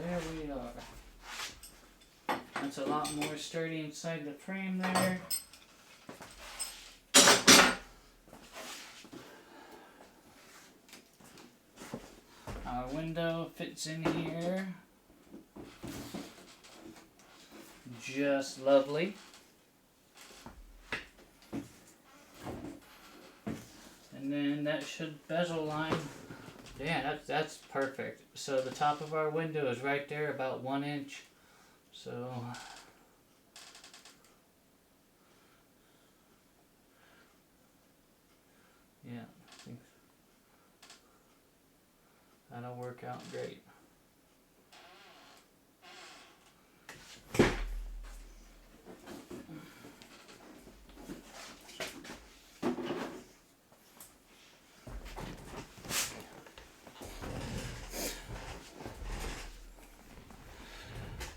there we are. That's a lot more sturdy inside the frame there. Our window fits in here just lovely. And then that should bezel line. Yeah, that's perfect. So the top of our window is right there, about 1 inch. So yeah, I think that'll work out great.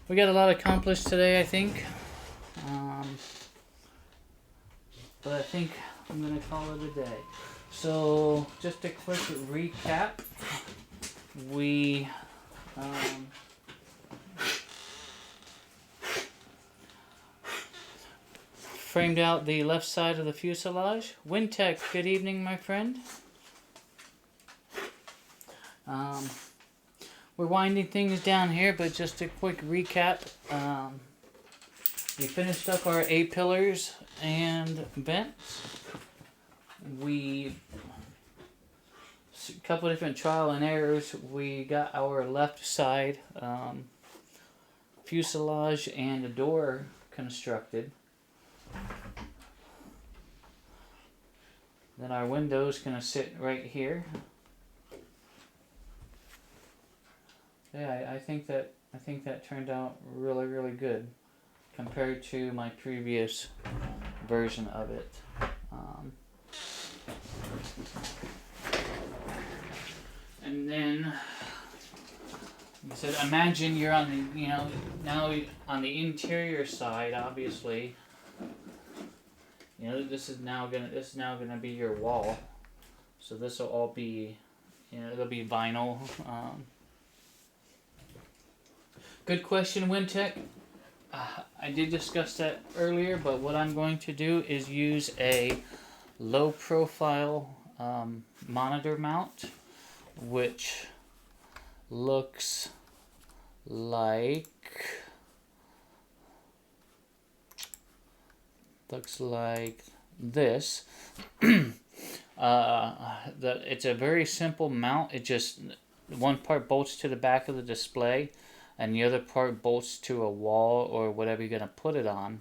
We got a lot accomplished today, I think. But I think I'm going to call it a day. So, just a quick recap. We framed out the left side of the fuselage. Wintech, good evening, my friend. We're winding things down here, but just a quick recap. We finished up our A-pillars and vents. A couple of different trial and errors. We got our left side fuselage and a door constructed. Then our window's gonna sit right here. Yeah, I think that turned out really, really good compared to my previous version of it. And then, like I said, imagine you're on the, now on the interior side. Obviously, this is now gonna be your wall. So this will all be, it'll be vinyl. Good question, Wintech. I did discuss that earlier, but what I'm going to do is use a low profile monitor mount, which looks like this. It's a very simple mount. It just, one part bolts to the back of the display and the other part bolts to a wall or whatever you're going to put it on.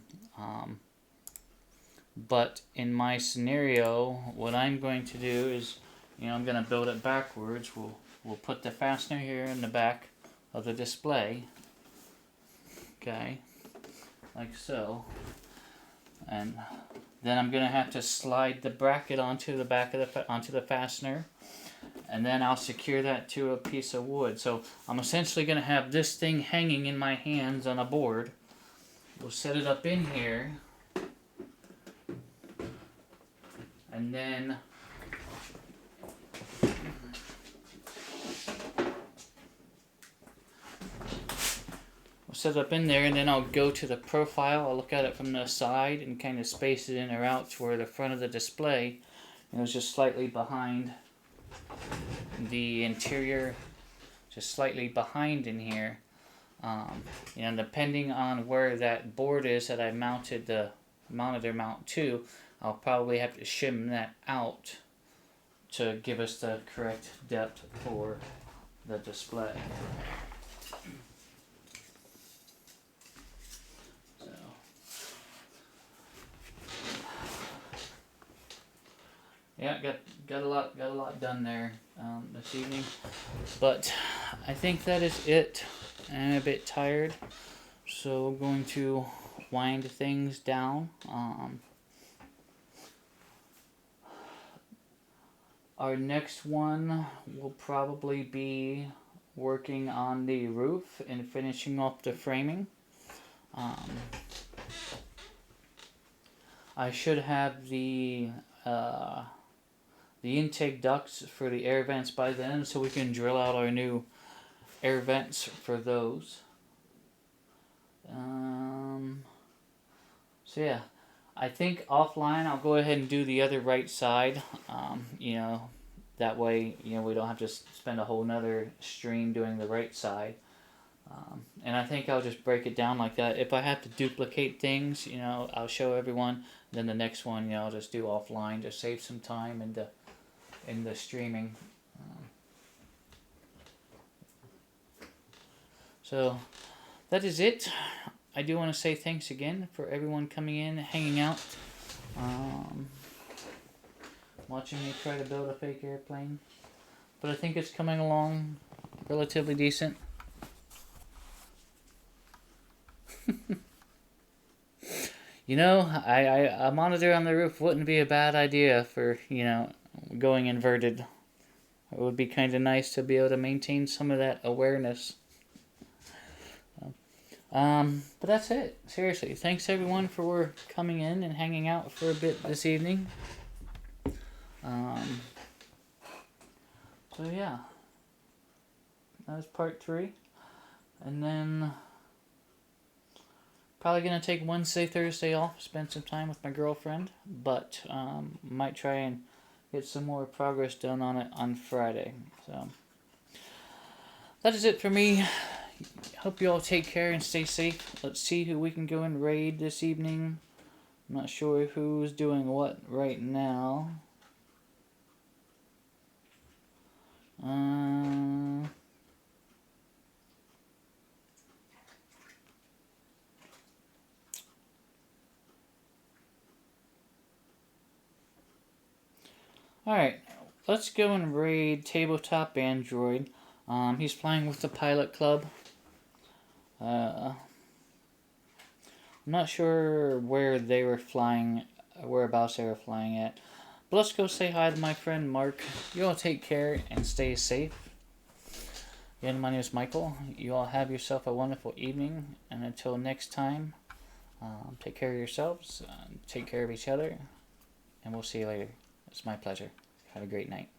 But in my scenario, what I'm going to do is, I'm going to build it backwards. We'll put the fastener here in the back of the display. Okay, like so. And then I'm going to have to slide the bracket onto the back of onto the fastener. And then I'll secure that to a piece of wood. So I'm essentially going to have this thing hanging in my hands on a board. We'll set it up in here. And then we'll set it up in there, and then I'll go to the profile. I'll look at it from the side and kind of space it in or out to where the front of the display is just slightly behind the interior, just slightly behind in here. Depending on where that board is that I mounted the monitor mount to, I'll probably have to shim that out to give us the correct depth for the display. So, yeah, got a lot done there this evening, but I think that is it. I'm a bit tired, so I'm going to wind things down. Our next one will probably be working on the roof and finishing off the framing. I should have the intake ducts for the air vents by then, so we can drill out our new air vents for those. So yeah, I think offline I'll go ahead and do the other right side. That way, we don't have to spend a whole nother stream doing the right side. And I think I'll just break it down like that. If I have to duplicate things, I'll show everyone. Then the next one, I'll just do offline to save some time in the streaming. So that is it. I do want to say thanks again for everyone coming in, hanging out, watching me try to build a fake airplane. But I think it's coming along relatively decent. A monitor on the roof wouldn't be a bad idea for, going inverted. It would be kind of nice to be able to maintain some of that awareness. But that's it. Seriously, thanks everyone for coming in and hanging out for a bit this evening. So yeah, that was part 3. And then probably going to take Wednesday, Thursday off, spend some time with my girlfriend, but might try and get some more progress done on it on Friday. So that is it for me. Hope you all take care and stay safe. Let's see who we can go and raid this evening. I'm not sure who's doing what right now. Alright, let's go and raid Tabletop Android. He's flying with the Pilot Club. I'm not sure where they were flying, whereabouts they were flying at. But let's go say hi to my friend Mark. You all take care and stay safe. Again, my name is Michael. You all have yourself a wonderful evening. And until next time, take care of yourselves, take care of each other, and we'll see you later. It's my pleasure. Have a great night.